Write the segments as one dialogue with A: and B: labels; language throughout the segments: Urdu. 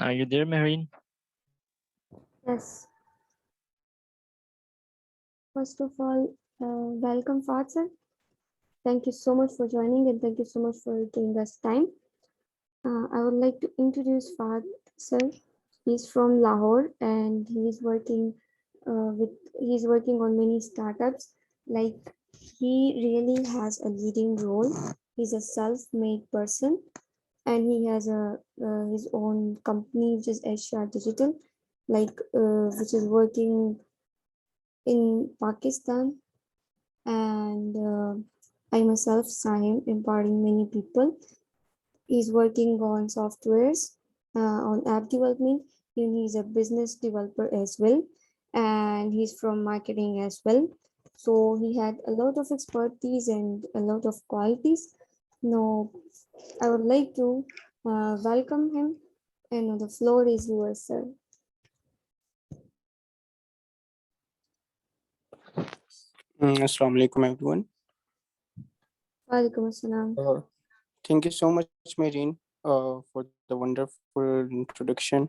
A: Are you there, Marine?
B: Yes. First of all, welcome, Fahad sir. Thank you so much for joining and thank you so much for giving us time. I would like to introduce Fahad sir. He's from Lahore and he's working on many startups. Like he really has a leading role. He's a self-made person and he has his own company which is Asia Digital, which is working in Pakistan. And I myself saw him empowering many people. He's working on softwares, on app development, and he's a business developer as well, and he's from marketing as well. So he had a lot of expertise and a lot of qualities. Now, I would like to welcome him, and the floor is yours, sir.
C: Assalamu alaikum, everyone.
B: Walaikum assalam.
C: Thank you so much, Marine, for the wonderful introduction.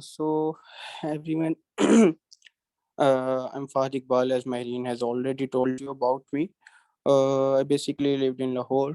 C: So everyone, I'm Fahad Iqbal, as Marine has already told you about me. I basically lived in Lahore.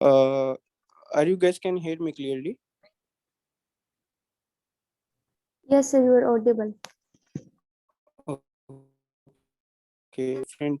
C: Are you guys can hear me clearly?
B: Yes, sir, you are audible.
C: Okay, different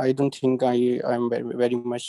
C: I don't think I'm very much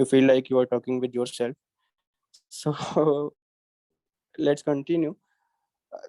C: you feel like you are talking with yourself. So let's continue.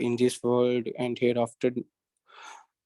C: in this world and hereafter.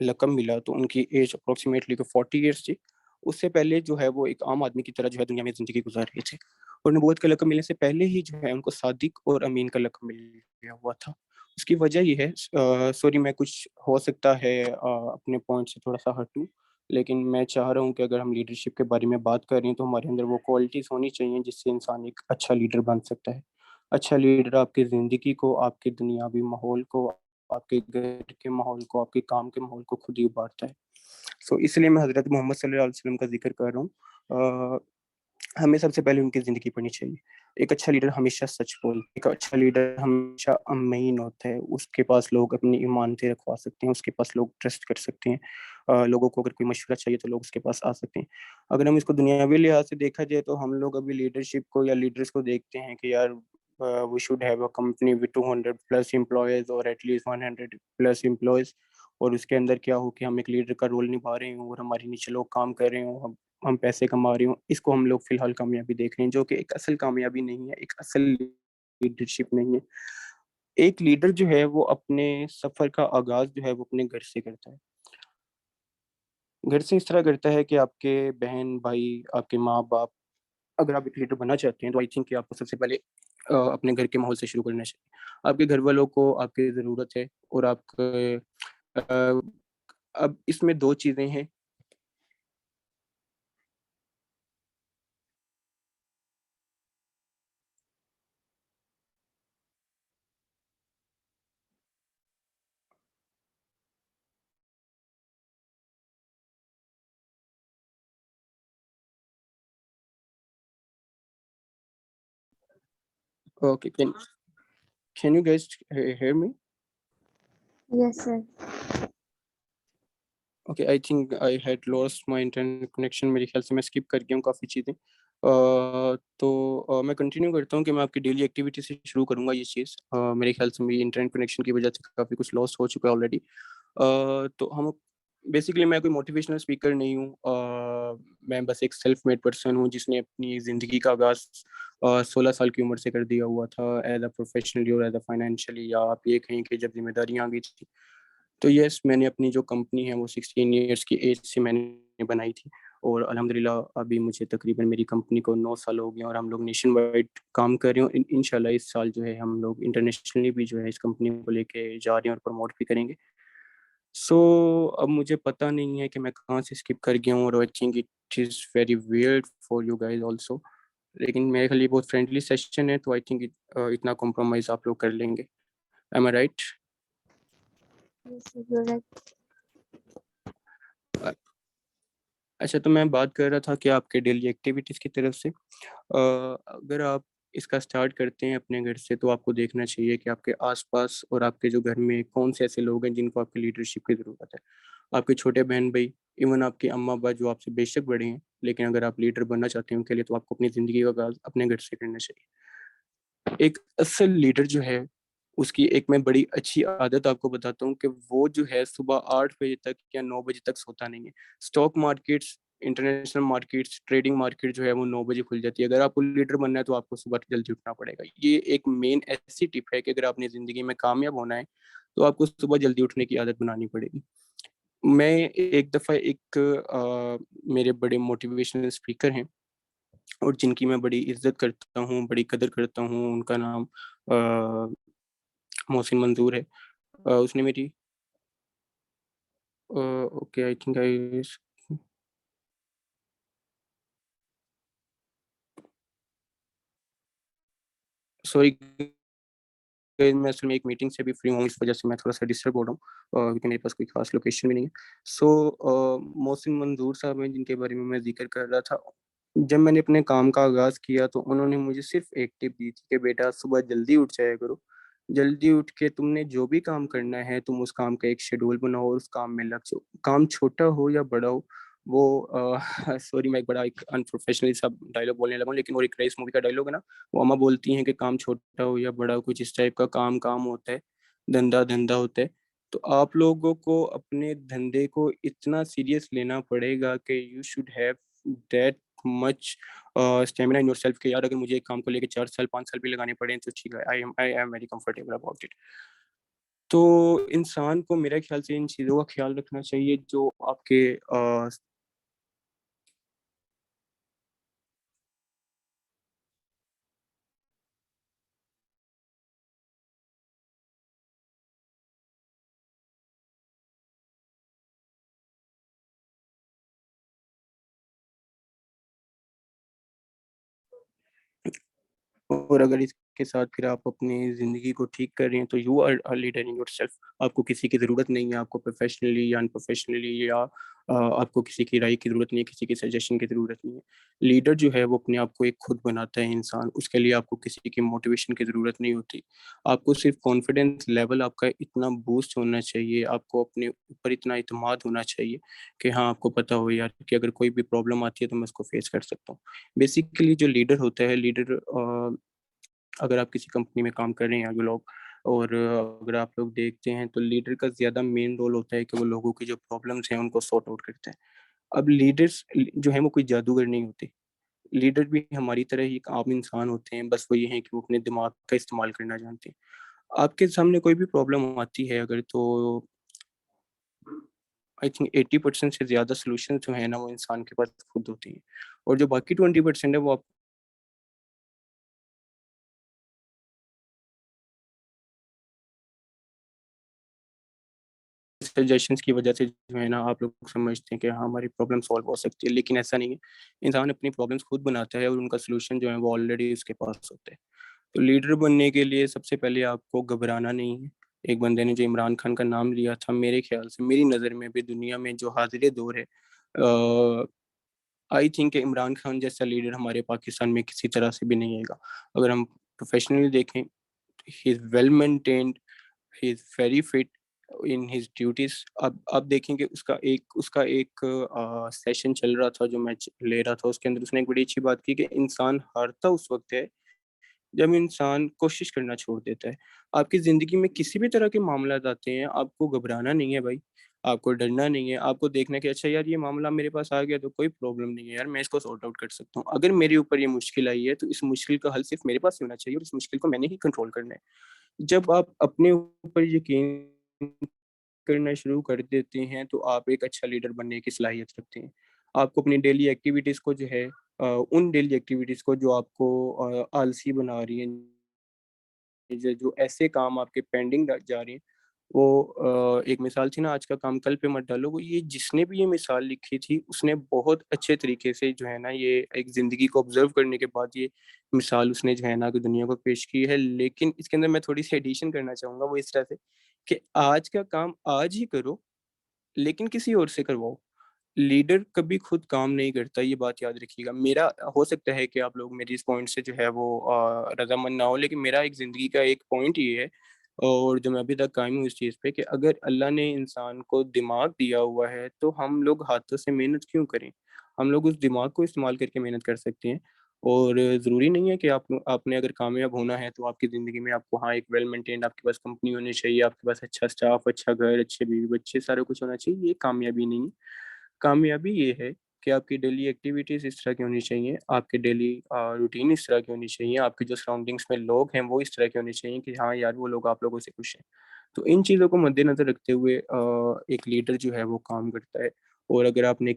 C: لقب ملا تو ان کی ایج اپروکسیمیٹلی 40 ایئرس تھی. اس سے پہلے جو ہے وہ ایک عام آدمی کی طرح جو ہے دنیا میں زندگی گزار رہے تھے, اور نبوت کا لقب ملنے سے پہلے ہی جو ہے ان کو صادق اور امین کا لقب مل گیا ہوا تھا. اس کی وجہ یہ ہے, سوری میں کچھ ہو سکتا ہے اپنے پوائنٹ سے تھوڑا سا ہٹوں, لیکن میں چاہ رہا ہوں کہ اگر ہم لیڈرشپ کے بارے میں بات کر رہے ہیں تو ہمارے اندر وہ کوالٹیز ہونی چاہیے جس سے انسان ایک اچھا لیڈر بن سکتا ہے. اچھا لیڈر آپ کی زندگی کو, آپ کے دنیاوی ماحول کو, آپ کے گھر کے ماحول کو, آپ کے کام کے ماحول کو خود ہی ابھارتا ہے. سو اس لیے میں حضرت محمد صلی اللہ علیہ وسلم کا ذکر کر رہا ہوں. ہمیں سب سے پہلے ان کی زندگی پڑھنی چاہیے. ایک اچھا لیڈر ہمیشہ سچ بول, ایک اچھا لیڈر ہمیشہ امین ہوتا ہے. اس کے پاس لوگ اپنی ایمانتیں رکھوا سکتے ہیں, اس کے پاس لوگ ٹرسٹ کر سکتے ہیں. لوگوں کو اگر کوئی مشورہ چاہیے تو لوگ اس کے پاس آ سکتے ہیں. اگر ہم اس کو دنیاوی لحاظ سے دیکھا جائے تو ہم لوگ ابھی لیڈرشپ کو یا لیڈرس کو دیکھتے ہیں کہ یار we should have a company with 200 plus employees or at least 100 plus employees, اور اس کے اندر کیا ہو کہ ہم ایک لیڈر کا رول نبھا رہے ہوں اور ہماری نیچے لوگ کام کر رہے ہوں, ہم پیسے کما رہے ہوں. اس کو ہم لوگ فی الحال کامیابی دیکھ رہے ہیں, جو کہ ایک اصل کامیابی نہیں ہے, ایک اصل لیڈرشپ نہیں ہے. ایک لیڈر جو ہے وہ اپنے سفر کا آغاز جو ہے وہ اپنے گھر سے کرتا ہے. گھر سے اس طرح کرتا ہے کہ آپ کے بہن بھائی, آپ کے ماں باپ, اگر آپ ایک لیڈر بننا چاہتے ہیں تو آئی تھنک کہ آپ کو سب سے پہلے اپنے گھر کے ماحول سے شروع کرنا چاہیے. آپ کے گھر والوں کو آپ کی ضرورت ہے, اور آپ اب اس میں دو چیزیں ہیں. Okay, can you guys hear me?
B: Yes, sir.
C: Okay, I think I had last my internet connection. میرے خیال سے میں اسکپ کر گیا ہوں کافی چیزیں. تو میں کنٹینیو کرتا ہوں کہ میں آپ کی ڈیلی ایکٹیویٹی سے شروع کروں گا یہ چیز. میرے خیال سے میری انٹرنیٹ کنیکشن کی وجہ سے کافی کچھ لاس ہو چکا ہے آلریڈی. تو ہم بیسیکلی, میں کوئی موٹیویشنل اسپیکر نہیں ہوں, میں بس ایک سیلف میڈ پرسن ہوں جس نے اپنی زندگی کا آغاز 16 سال کی عمر سے کر دیا ہوا تھا, ایز اے پروفیشنلی اور ایز اے فائنینشلی, یا آپ یہ کہیں کہ جب ذمہ داریاں آ گئی تھی. تو یس, میں نے اپنی جو کمپنی ہے وہ 16 ایئرس کی ایج سے میں نے بنائی تھی, اور الحمدللہ ابھی مجھے تقریباً میری کمپنی کو 9 سال ہو گئے, اور ہم لوگ نیشن وائڈ کام کر رہے ہیں. انشاءاللہ اس سال جو ہے ہم لوگ انٹرنیشنلی بھی جو ہے اس کمپنی کو لے کے جا رہے ہیں اور پروموٹ بھی کریں گے. سو اب مجھے پتہ نہیں ہے کہ میں کہاں سے اسکپ کر گیا ہوں, اور I think it is very weird for you guys also, لیکن میرے خیال یہ بہت فرینڈلی سیشن ہے, تو آئی تھنک اتنا کمپرومائز آپ لوگ کر لیں گے. Am I right?
B: Yes, sir, you're right.
C: اچھا, تو میں بات کر رہا تھا کہ آپ کے ڈیلی ایکٹیویٹیز کی طرف سے, اگر آپ اس کا سٹارٹ کرتے ہیں اپنے گھر سے, تو آپ کو دیکھنا چاہیے کہ آپ کے آس پاس اور آپ کے جو گھر میں کون سے ایسے لوگ ہیں جن کو آپ کی لیڈرشپ کی ضرورت ہے. آپ کے چھوٹے بہن بھائی, ایون آپ کے اماں ابا جو آپ سے بے شک بڑے ہیں, لیکن اگر آپ لیڈر بننا چاہتے ہیں ان کے لیے, تو آپ کو اپنی زندگی کا آغاز اپنے گھر سے کرنا چاہیے. ایک اصل لیڈر جو ہے اس کی ایک میں بڑی اچھی عادت آپ کو بتاتا ہوں کہ وہ جو ہے صبح 8 بجے تک یا 9 بجے تک سوتا نہیں ہے. Stock markets, international markets, trading market جو ہے وہ 9 بجے کھل جاتی ہے. اگر آپ کو لیڈر بننا ہے تو آپ کو صبح جلدی اٹھنا پڑے گا. یہ ایک مین ایسی ٹپ ہے کہ اگر آپ نے زندگی میں کامیاب ہونا ہے تو آپ کو صبح جلدی اٹھنے کی عادت بنانی پڑے گی. میں ایک دفعہ میرے بڑے موٹیویشنل اسپیکر ہیں اور جن کی میں بڑی عزت کرتا ہوں, بڑی قدر کرتا ہوں, ان کا نام محسن منظور ہے. اس نے میری اوکے, آئی تھنک سوری, میں اصل میں ایک میٹنگ سے بھی فری ہوں, اس وجہ سے میں تھوڑا سا ڈسٹرب ہو رہا ہوں, کیونکہ میرے پاس کوئی خاص لوکیشن بھی نہیں ہے. سو محسن منظور صاحب ہیں جن کے بارے میں ذکر کر رہا تھا. جب میں نے اپنے کام کا آغاز کیا تو انہوں نے مجھے صرف ایک ٹپ دی تھی کہ بیٹا صبح جلدی اٹھ جایا کرو, جلدی اٹھ کے تم نے جو بھی کام کرنا ہے تم اس کام کا ایک شیڈول بناؤ اور اس کام میں لگ جاؤ. کام چھوٹا ہو یا بڑا ہو, وہ سوری میں ایک انپروفیشنل سا ڈائلاگ بولنے لگا ہوں, لیکن وہ ایک ریس مووی کا ڈائلاگ ہے نا, وہ اما بولتی ہیں کہ کام چھوٹا ہو یا بڑا ہو, کچھ اس ٹائپ کا کام ہوتا ہے, دھندا ہوتا ہے. تو آپ لوگوں کو اپنے دھندے کو اتنا سیریس لینا پڑے گا کہ you should have that much stamina in your self کہ یار اگر مجھے ایک کام کو لے کے 4 سال 5 سال بھی لگانے پڑے تو ٹھیک ہے, I am very comfortable about it. تو انسان کو میرے خیال سے ان چیزوں کا خیال رکھنا چاہیے جو آپ کے اور اگر اس کے ساتھ پھر آپ اپنی زندگی کو ٹھیک کر رہے ہیں تو you are leader in yourself. آپ کو کسی کی ضرورت نہیں ہے، آپ کو پروفیشنلی یا ان پروفیشنلی یا آپ کو کسی کی رائے کی ضرورت نہیں ہے، کسی کی سجیشن کی ضرورت نہیں ہے. لیڈر جو ہے وہ اپنے آپ کو ایک خود بناتا ہے انسان، اس کے لیے آپ کو کسی کی موٹیویشن کی ضرورت نہیں ہوتی. آپ کو صرف کانفیڈینس لیول آپ کا اتنا بوسٹ ہونا چاہیے، آپ کو اپنے اوپر اتنا اعتماد ہونا چاہیے کہ ہاں آپ کو پتہ ہو یار کہ اگر کوئی بھی پرابلم آتی ہے تو میں اس کو فیس کر سکتا ہوں. بیسیکلی جو لیڈر ہوتا ہے، لیڈر اگر آپ کسی کمپنی میں کام کر رہے ہیں آگے لوگ، اور اگر آپ لوگ دیکھتے ہیں تو لیڈر کا زیادہ مین رول ہوتا ہے کہ وہ لوگوں کی جو پرابلمس ہیں ان کو سارٹ آؤٹ کرتے ہیں. اب لیڈرس جو ہیں وہ کوئی جادوگر نہیں ہوتے، لیڈر بھی ہماری طرح ہی ایک عام انسان ہوتے ہیں، بس وہ یہ ہیں کہ وہ اپنے دماغ کا استعمال کرنا جانتے ہیں. آپ کے سامنے کوئی بھی پرابلم آتی ہے اگر، تو آئی تھنک 80% سے زیادہ سولوشن جو ہیں نا وہ انسان کے پاس خود ہوتی ہیں، اور جو باقی 20% ہے وہ آپ سجیشنس کی وجہ سے جو ہے نا آپ لوگ سمجھتے ہیں کہ ہاں ہماری پرابلم سالو ہو سکتی ہے، لیکن ایسا نہیں ہے. انسان اپنی پرابلمس خود بناتا ہے اور ان کا سلوشن جو ہے وہ آلریڈی اس کے پاس ہوتا ہے. تو لیڈر بننے کے لیے سب سے پہلے آپ کو گھبرانا نہیں ہے. ایک بندے نے جو عمران خان کا نام لیا تھا، میرے خیال سے، میری نظر میں بھی دنیا میں جو حاضر دور ہے، آئی تھنک کہ عمران خان جیسا لیڈر ہمارے پاکستان میں کسی طرح سے بھی نہیں آئے گا. اگر ہم پروفیشنلی دیکھیں، he is well maintained, he is very fit in his duties. اب آپ دیکھیں کہ اس کا ایک سیشن چل رہا تھا جو میں لے رہا تھا، اس کے اندر اس نے ایک بڑی اچھی بات کی کہ انسان ہارتا اس وقت ہے جب انسان کوشش کرنا چھوڑ دیتا ہے. آپ کی زندگی میں کسی بھی طرح کے معاملات آتے ہیں، آپ کو گھبرانا نہیں ہے بھائی، آپ کو ڈرنا نہیں ہے. آپ کو دیکھنا کہ اچھا یار یہ معاملہ میرے پاس آ گیا تو کوئی پرابلم نہیں ہے یار، میں اس کو سارٹ آؤٹ کر سکتا ہوں. اگر میرے اوپر یہ مشکل آئی ہے تو اس مشکل کا حل صرف میرے پاس ہی ہونا چاہیے، اور اس مشکل کو میں نے ہی کنٹرول کرنا ہے. جب آپ اپنے اوپر یقین کرنا شروع کر دیتے ہیں تو آپ ایک اچھا لیڈر بننے کی صلاحیت رکھتے ہیں. آپ کو اپنی ڈیلی ایکٹیویٹیز کو جو ہے، ان ڈیلی ایکٹیویٹیز کو جو آپ کو آلسی بنا رہی ہیں، جو ایسے کام آپ کے پینڈنگ جا رہے ہیں، وہ ایک مثال تھی نا، آج کا کام کل پہ مت ڈالو. وہ یہ جس نے بھی یہ مثال لکھی تھی اس نے بہت اچھے طریقے سے جو ہے نا یہ ایک زندگی کو آبزرو کرنے کے بعد یہ مثال اس نے جو ہے نا کہ دنیا کو پیش کی ہے. لیکن اس کے اندر میں تھوڑی سی ایڈیشن کرنا چاہوں گا، وہ اس طرح سے کہ آج کا کام آج ہی کرو لیکن کسی اور سے کرواؤ. لیڈر کبھی خود کام نہیں کرتا، یہ بات یاد رکھیے گا. میرا ہو سکتا ہے کہ آپ لوگ میری اس پوائنٹ سے جو ہے وہ رضامند نہ ہو، لیکن میرا ایک زندگی کا ایک پوائنٹ یہ ہے، اور جو میں ابھی تک قائم ہوں اس چیز پہ، کہ اگر اللہ نے انسان کو دماغ دیا ہوا ہے تو ہم لوگ ہاتھوں سے محنت کیوں کریں. ہم لوگ اس دماغ کو استعمال کر کے محنت کر سکتے ہیں. اور ضروری نہیں ہے کہ آپ نے اگر کامیاب ہونا ہے تو آپ کی زندگی میں آپ کو ہاں ایک ویل مینٹینڈ آپ کے پاس کمپنی ہونی چاہیے، آپ کے پاس اچھا اسٹاف، اچھا گھر، اچھے بیوی بچے، سارا کچھ ہونا چاہیے. یہ کامیابی نہیں ہے. کامیابی یہ ہے کہ آپ کی ڈیلی ایکٹیویٹیز اس طرح کی ہونی چاہیے، آپ کے ڈیلی روٹین اس طرح کی ہونی چاہیے، آپ کے جو سراؤنڈنگس میں لوگ ہیں وہ اس طرح کے ہونے چاہیے کہ ہاں یار وہ لوگ آپ لوگوں سے خوش ہیں. تو ان چیزوں کو مد نظر رکھتے ہوئے ایک لیڈر جو ہے وہ کام کرتا ہے. اور اگر آپ نے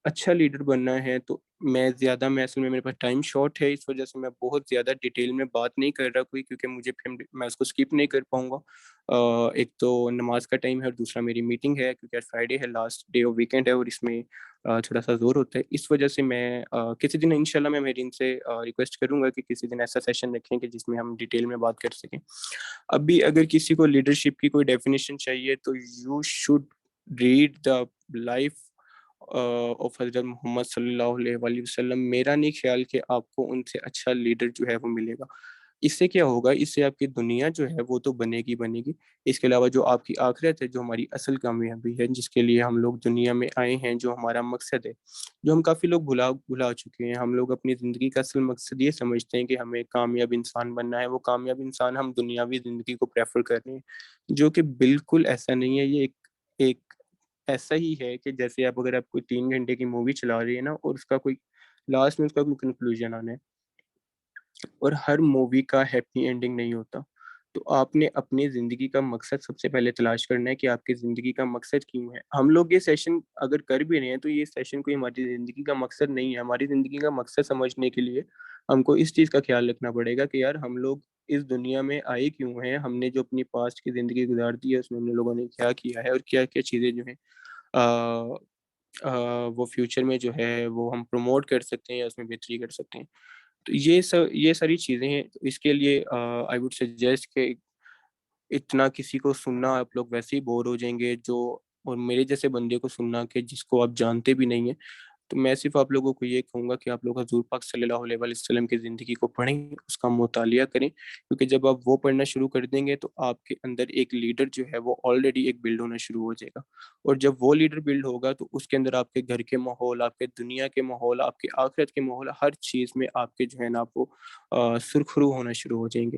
C: اچھا لیڈر بننا ہے تو میں اصل میں میرے پاس ٹائم شارٹ ہے، اس وجہ سے میں بہت زیادہ ڈیٹیل میں بات نہیں کر رہا کوئی، کیونکہ مجھے پھر میں اس کو اسکپ نہیں کر پاؤں گا. ایک تو نماز کا ٹائم ہے اور دوسرا میری میٹنگ ہے، کیونکہ فرائیڈے ہے، لاسٹ ڈے آف ویکینڈ ہے، اور اس میں تھوڑا سا زور ہوتا ہے. اس وجہ سے میں کسی دن انشاءاللہ میں میری ان سے ریکویسٹ کروں گا کہ کسی دن ایسا سیشن رکھیں کہ جس میں ہم ڈیٹیل میں بات کر سکیں. ابھی اگر کسی کو لیڈرشپ کی کوئی ڈیفینیشن چاہیے تو you should read the life of حضرت محمد صلی اللہ علیہ وآلہ وسلم. میرا نہیں خیال کہ آپ کو ان سے اچھا لیڈر جو ہے وہ ملے گا. اس سے کیا ہوگا، اس سے آپ کی دنیا جو ہے وہ تو بنے گی. اس کے علاوہ جو آپ کی آخرت ہے، جو ہماری اصل کامیابی ہے، جس کے لیے ہم لوگ دنیا میں آئے ہیں، جو ہمارا مقصد ہے، جو ہم کافی لوگ بھلا چکے ہیں. ہم لوگ اپنی زندگی کا اصل مقصد یہ سمجھتے ہیں کہ ہمیں کامیاب انسان بننا ہے. وہ کامیاب انسان ہم دنیاوی زندگی کو پریفر کر رہے ہیں، جو کہ بالکل ایسا نہیں ہے. یہ ایک ایسا ہی ہے کہ جیسے اگر آپ کوئی 3 گھنٹے کی مووی چلا رہی ہے نا، اور اس کا کوئی لاسٹ میں اس کا کوئی کنکلوژن آنا ہے، اور ہر مووی کا ہیپی اینڈنگ نہیں ہوتا. تو آپ نے اپنی زندگی کا مقصد سب سے پہلے تلاش کرنا ہے کہ آپ کی زندگی کا مقصد کیوں ہے. ہم لوگ یہ سیشن اگر کر بھی رہے ہیں تو یہ سیشن کوئی ہماری زندگی کا مقصد نہیں ہے. ہماری زندگی کا مقصد سمجھنے کے لیے ہم کو اس چیز کا خیال رکھنا پڑے گا کہ یار ہم لوگ اس دنیا میں آئے کیوں ہیں, ہم نے جو اپنی پاسٹ کی زندگی گزار دی ہے اس میں ہم لوگوں نے کیا کیا ہے, اور کیا کیا چیزیں جو ہیں وہ فیوچر میں جو ہے وہ ہم پروموٹ کر سکتے ہیں یا اس میں بہتری کر سکتے ہیں. تو یہ ساری چیزیں ہیں. اس کے لیے آئی وڈ سجیسٹ کہ اتنا کسی کو سننا آپ لوگ ویسے ہی بور ہو جائیں گے, جو اور میرے جیسے بندے کو سننا کہ جس کو آپ جانتے بھی نہیں ہیں. تو میں صرف آپ لوگوں کو یہ کہوں گا کہ آپ لوگ حضور پاک صلی اللہ علیہ وسلم کی زندگی کو پڑھیں, اس کا مطالعہ کریں, کیونکہ جب آپ وہ پڑھنا شروع کر دیں گے تو آپ کے اندر ایک لیڈر جو ہے وہ آلریڈی ایک بلڈ ہونا شروع ہو جائے گا. اور جب وہ لیڈر بلڈ ہوگا تو اس کے اندر آپ کے گھر کے ماحول, آپ کے دنیا کے ماحول, آپ کے آخرت کے ماحول, ہر چیز میں آپ کے جو ہے نا وہ سرخرو ہونا شروع ہو جائیں گے.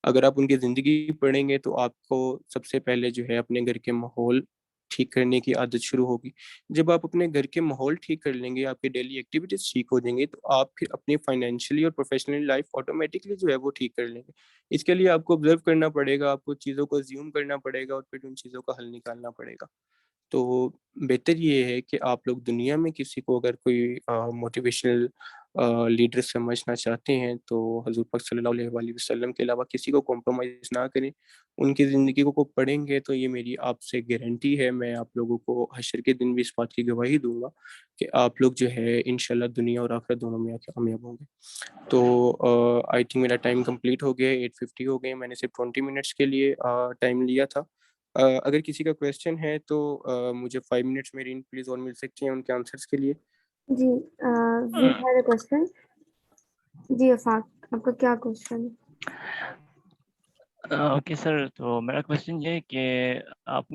C: اگر آپ ان کی زندگی پڑھیں گے تو آپ کو سب سے پہلے جو ہے اپنے گھر کے ماحول ٹھیک کرنے کی عادت شروع ہوگی. جب آپ اپنے گھر کے ماحول ٹھیک کر لیں گے, آپ کے ڈیلی ایکٹیویٹیز ٹھیک ہو جائیں گے, تو آپ پھر اپنی فائنینشلی اور پروفیشنلی لائف آٹومیٹکلی جو ہے وہ ٹھیک کر لیں گے. اس کے لیے آپ کو آبزرو کرنا پڑے گا, آپ کو چیزوں کو زیوم کرنا پڑے گا, اور پھر ان چیزوں کا حل نکالنا پڑے گا. تو بہتر یہ ہے کہ آپ لوگ دنیا میں کسی کو اگر کوئی موٹیویشنل لیڈر سمجھنا چاہتے ہیں تو حضور پاک صلی اللہ علیہ وسلم کے علاوہ کسی کو کمپرومائز نہ کریں. ان کی زندگی کو پڑھیں گے تو یہ میری آپ سے گارنٹی ہے, میں آپ لوگوں کو حشر کے دن بھی اس بات کی گواہی دوں گا کہ آپ لوگ جو ہے انشاءاللہ دنیا اور آخرت دونوں میں کامیاب ہوں گے. تو آئی تھنک میرا ٹائم کمپلیٹ ہو گیا, 8:50 ہو گئے, میں نے صرف 20 منٹس کے لیے ٹائم لیا تھا. اگر کسی کا کویسچن ہے تو مجھے 5 منٹس میری پلیز اور مل سکتی ہیں ان کے آنسرس کے لیے.
B: جی we had a question. جی آفاق, آپ کا کیا کوشچن ہے؟
A: اوکے سر, تو میرا کوشچن یہ ہے کہ آپ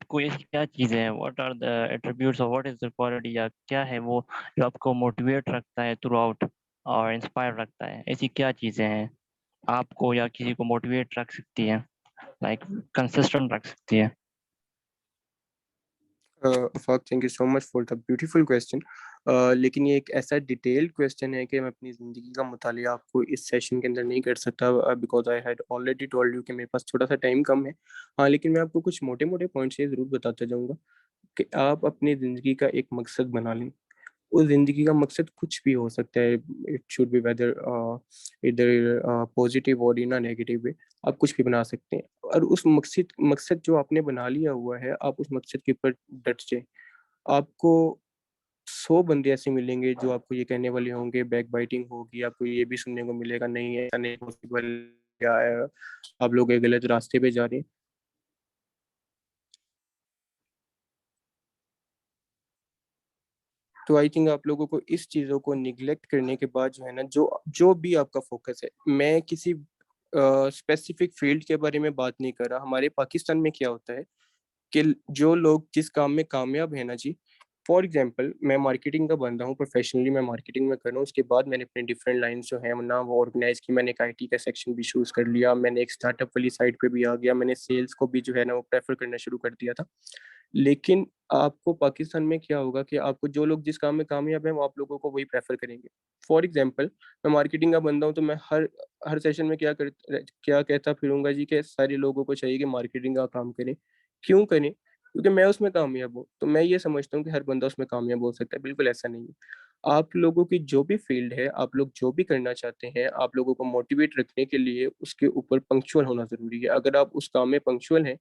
A: کو ایسی کیا چیزیں ہیں, واٹ آر دا ایٹریبیوٹس اور واٹ از دا کوالٹی, یا کیا ہے وہ جو آپ کو موٹیویٹ رکھتا ہے تھرو آؤٹ اور انسپائر رکھتا ہے؟ ایسی کیا چیزیں ہیں آپ کو یا کسی کو موٹیویٹ رکھ سکتی ہیں, لائک کنسسٹنٹ رکھ سکتی ہے؟
C: افاق, thank you so much for the beautiful question. لیکن یہ ایک ایسا ڈیٹیلڈ کویسچن ہے کہ میں اپنی زندگی کا مطالعہ آپ کو اس سیشن کے اندر نہیں کر سکتا, because I had already told you کہ میرے پاس تھوڑا سا ٹائم کم ہے. ہاں, لیکن میں آپ کو کچھ موٹے موٹے پوائنٹس یہ ضرور بتاتا جاؤں گا کہ آپ اپنی زندگی کا ایک مقصد بنا لیں. اس زندگی کا مقصد کچھ بھی ہو سکتا ہے, اٹ شوڈ بی ویدر ادھر پازیٹیو اور ان نیگیٹو وے, آپ کچھ بھی بنا سکتے ہیں. اور اس مقصد جو آپ نے بنا لیا ہوا ہے, آپ اس مقصد کے اوپر ڈٹ جائیں. آپ کو 100 بندے ایسے ملیں گے جو آپ کو یہ کہنے والے ہوں گے, بیک بائٹنگ ہوگی, آپ کو یہ بھی سننے کو ملے گا نہیں ایسا نہیں پاسبل, کیا ہے آپ لوگ ایک غلط راستے پہ جا رہے ہیں. تو آئی تھنک آپ لوگوں کو اس چیزوں کو نگلیکٹ کرنے کے بعد جو ہے نا, جو بھی آپ کا فوکس ہے, میں کسی اسپیسیفک فیلڈ کے بارے میں بات نہیں کر رہا. ہمارے پاکستان میں کیا ہوتا ہے کہ جو لوگ جس کام میں کامیاب ہیں نا جی, فار ایگزامپل میں مارکیٹنگ کا بندہ ہوں, پروفیشنلی میں مارکیٹنگ میں کر رہا ہوں. اس کے بعد میں نے اپنے ڈفرینٹ لائنس جو ہیں نا وہ آرگنائز کی. میں نے ایک آئی ٹی کا سیکشن بھی چوز کر لیا, میں نے ایک اسٹارٹ اپ والی سائڈ پہ بھی آ گیا, میں نے سیلس کو بھی جو ہے نا وہ پریفر کرنا شروع کر دیا تھا. لیکن آپ کو پاکستان میں کیا ہوگا کہ آپ کو جو لوگ جس کام میں کامیاب ہیں وہ آپ لوگوں کو وہی پریفر کریں گے. فار ایگزامپل میں مارکیٹنگ کا بندہ ہوں, تو میں ہر سیشن میں کیا کہتا پھروں گا جی کہ سارے لوگوں کو چاہیے کہ مارکیٹنگ کا کام کریں. کیوں کریں؟ کیونکہ میں اس میں کامیاب ہوں, تو میں یہ سمجھتا ہوں کہ ہر بندہ اس میں کامیاب ہو سکتا ہے. بالکل ایسا نہیں ہے. آپ لوگوں کی جو بھی فیلڈ ہے, آپ لوگ جو بھی کرنا چاہتے ہیں, آپ لوگوں کو موٹیویٹ رکھنے کے لیے اس کے اوپر پنکچوئل ہونا ضروری ہے. اگر آپ اس کام میں پنکچوئل ہیں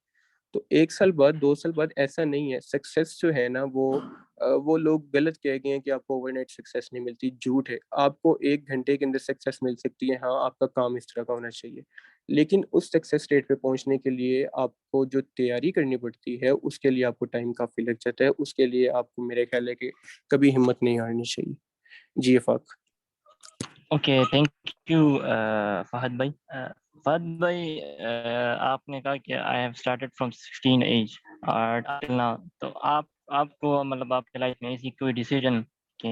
C: تو 1 سال بعد 2 سال بعد ایسا نہیں ہے. سکسیس جو ہے نا وہ لوگ غلط کہہ گئے ہیں کہ آپ کو اوور نائٹ سکسیس نہیں ملتی, جھوٹ ہے. آپ کو 1 گھنٹے کے اندر سکسیس مل سکتی ہے, ہاں آپ کا کام اس طرح کا ہونا چاہیے. لیکن اس سکسیس ریٹ پہ پہنچنے کے لیے آپ کو جو تیاری کرنی پڑتی ہے اس کے لیے آپ کو ٹائم کافی لگ جاتا ہے. اس کے لیے آپ کو میرے خیال ہے کہ کبھی ہمت نہیں ہارنی چاہیے. جی Afaq.
A: Okay, thank you Fahad بھائی. فہد بھائی, آپ نے کہا کہ I have started from 16 age till now, تو آپ کو مطلب آپ کے لائف میں ایسی کوئی ڈیسیجن کہ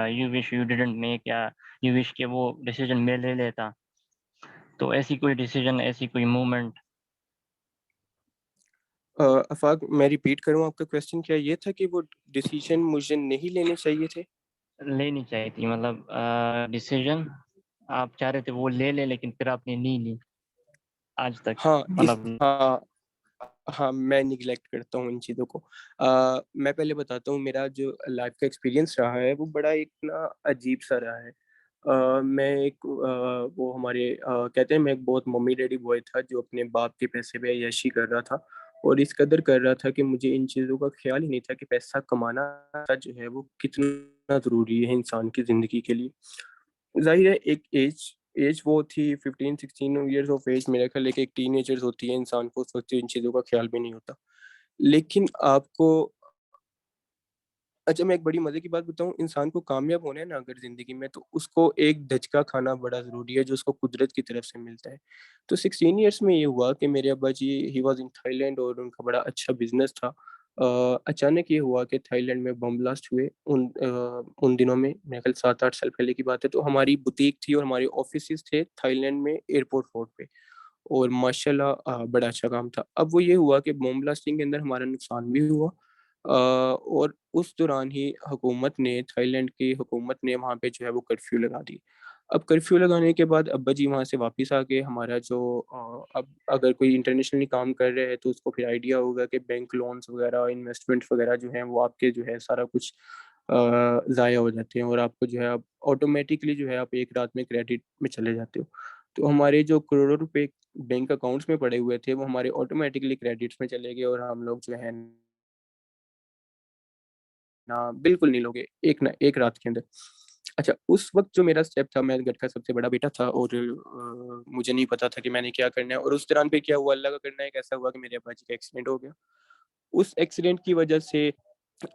A: you wish you didn't make, یا یو وش کہ وہ ڈیسیجن میں لے لیتا, تو ایسی کوئی ڈیسیجن, ایسی کوئی مومنٹ؟
C: افاق, میں ریپیٹ کروں آپ کا کویسچن, کیا یہ تھا کہ وہ ڈیسیجن مجھے نہیں لینے چاہیے تھے؟
A: لینی چاہیے تھی, مطلب ڈیسیجن آپ چاہ رہے تھے وہ لے لیں لیکن پھر آپ نے نہیں لی آج تک
C: ہاں
A: مطلب
C: ہاں ہاں میں نگلیکٹ کرتا ہوں ان چیزوں کو. میں پہلے بتاتا ہوں میرا جو لائف کا ایکسپیرینس رہا ہے وہ بڑا ایک نا عجیب سا رہا ہے. میں ایک وہ ہمارے کہتے ہیں میں ایک بہت ممی ڈیڈی بوائے تھا جو اپنے باپ کے پیسے پہ عیاشی کر رہا تھا اور اس قدر کر رہا تھا کہ مجھے ان چیزوں کا خیال ہی نہیں تھا کہ پیسہ کمانا جو ہے وہ کتنا ضروری ہے انسان کی زندگی کے لیے. ظاہر ہے ایک ایج وہ تھی 15-16 ایئرس آف ایج میرے خیال ایک ٹین ایجرز ہوتی ہے انسان کو اس وقت ان چیزوں کا خیال بھی نہیں ہوتا. لیکن آپ کو اچھا میں ایک بڑی مزے کی بات بتاؤں, انسان کو کامیاب ہونا ہے نا اگر زندگی میں تو اس کو ایک دھچکا کھانا بڑا ضروری ہے جو اس کو قدرت کی طرف سے ملتا ہے. تو 16 ایئرس میں یہ ہوا کہ میرے ابا جی he was in Thailand اور ان کا بڑا اچھا بزنس تھا. اچانک یہ ہوا کہ تھائی لینڈ میں بم بلاسٹ ہوئے ان دنوں میں میرے خیال 7-8 سال پہلے کی بات ہے. تو ہماری بوتیک تھی اور ہمارے آفیسز تھے تھائی لینڈ میں ایئرپورٹ روڈ پہ اور ماشاء اللہ بڑا اچھا کام تھا. اب وہ یہ ہوا کہ بم بلاسٹنگ کے اندر ہمارا نقصان بھی ہوا اور اس دوران ہی حکومت نے تھائی لینڈ کی حکومت نے وہاں پہ جو ہے وہ کرفیو لگا دی. اب کرفیو لگانے کے بعد ابا جی وہاں سے واپس آ کے ہمارا جو اب اگر کوئی انٹرنیشنلی کام کر رہے ہیں تو اس کو پھر آئیڈیا ہوگا کہ بینک لونز وغیرہ انویسٹمنٹ وغیرہ جو ہیں وہ آپ کے جو ہے سارا کچھ ضائع ہو جاتے ہیں اور آپ کو جو ہے اب آٹومیٹکلی جو ہے آپ ایک رات میں کریڈٹ میں چلے جاتے ہو. تو ہمارے جو کروڑوں روپے بینک اکاؤنٹس میں پڑے ہوئے تھے وہ ہمارے آٹومیٹکلی کریڈٹس میں چلے گئے اور ہم لوگ جو ہے بالکل نہیں لوگے ایک رات کے اندر. اچھا اس وقت جو میرا اسٹیپ تھا, میں گھر کا سب سے بڑا بیٹا تھا اور مجھے نہیں پتا تھا کہ میں نے کیا کرنا ہے. اور اس دوران پہ کیا ہوا, اللہ کا کرنا ہے کہ ایسا ہوا کہ میرے ابا جی کا ایکسیڈنٹ ہو گیا. اس ایکسیڈنٹ کی وجہ سے